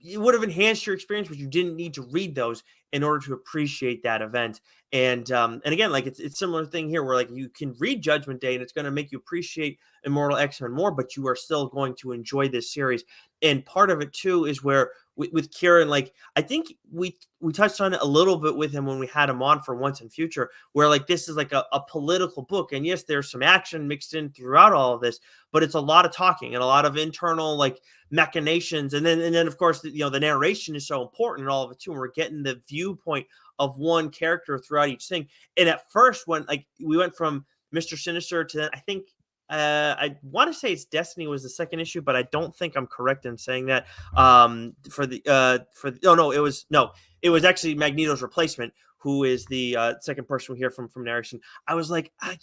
it would have enhanced your experience, but you didn't need to read those in order to appreciate that event. And again, like it's similar thing here where like you can read Judgment Day and it's going to make you appreciate Immortal X-Men more, but you are still going to enjoy this series. And part of it too is where with Kieran, like I think we touched on it a little bit with him when we had him on for Once and Future, where like this is like a political book, and yes, there's some action mixed in throughout all of this, but it's a lot of talking and a lot of internal like machinations, and then of course the narration is so important in all of it too, and we're getting the viewpoint of one character throughout each thing. And at first, when like we went from Mr. Sinister to I think I want to say it's Destiny was the second issue, but I don't think I'm correct in saying that. It was actually Magneto's replacement, who is the second person we hear from narration. I was like, I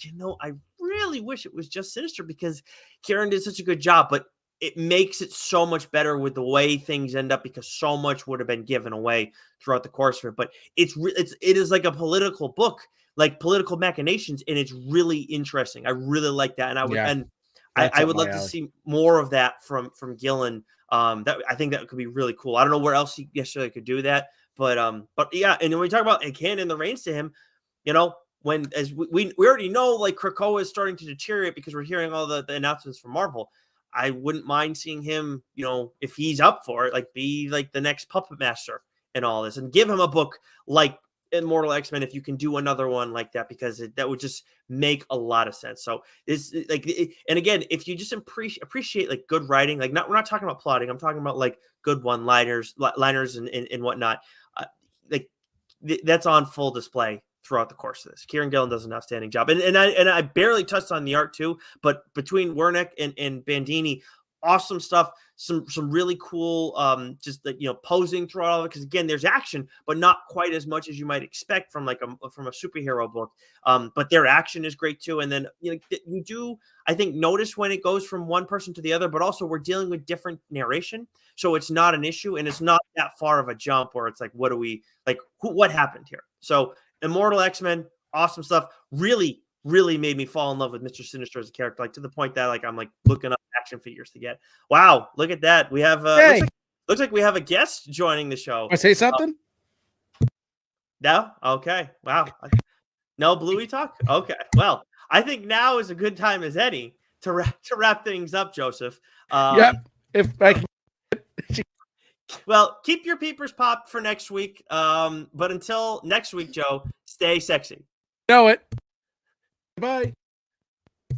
really wish it was just Sinister because Kieran did such a good job, but it makes it so much better with the way things end up because so much would have been given away throughout the course of it. But it is like a political book, like political machinations, and it's really interesting. I really like that, and I would love to see more of that from Gillen. That I think that could be really cool. I don't know where else he necessarily could do that, but yeah. And when we talk about hand in the reins to him, when as we already know, like Krakoa is starting to deteriorate because we're hearing all the announcements from Marvel. I wouldn't mind seeing him, you know, if he's up for it, like be like the next Puppet Master and all this, and give him a book like Immortal X-Men if you can do another one like that, because that would just make a lot of sense. So this like, and again, if you just appreciate like good writing, like we're not talking about plotting, I'm talking about like good liners and whatnot. Like that's on full display throughout the course of this. Kieran Gillen does an outstanding job, and I barely touched on the art too, but between Wernick and Bandini, awesome stuff. Some really cool, just like, you know, posing throughout all of it, because again, there's action, but not quite as much as you might expect from like from a superhero book. But their action is great too, and then you do, I think, notice when it goes from one person to the other, but also we're dealing with different narration, so it's not an issue, and it's not that far of a jump where it's like, what do we like? What happened here? So Immortal X-Men, awesome stuff. Really made me fall in love with Mr. Sinister as a character, like to the point that like I'm like looking up action figures to get. Wow, look at that. We have looks like we have a guest joining the show. I say something? No? Okay. Wow. No Bluey talk? Okay. Well, I think now is a good time as any to wrap things up, Joseph. Yeah. If I can. Well, keep your peepers popped for next week. But until next week, Joe, stay sexy. Know it. Bye.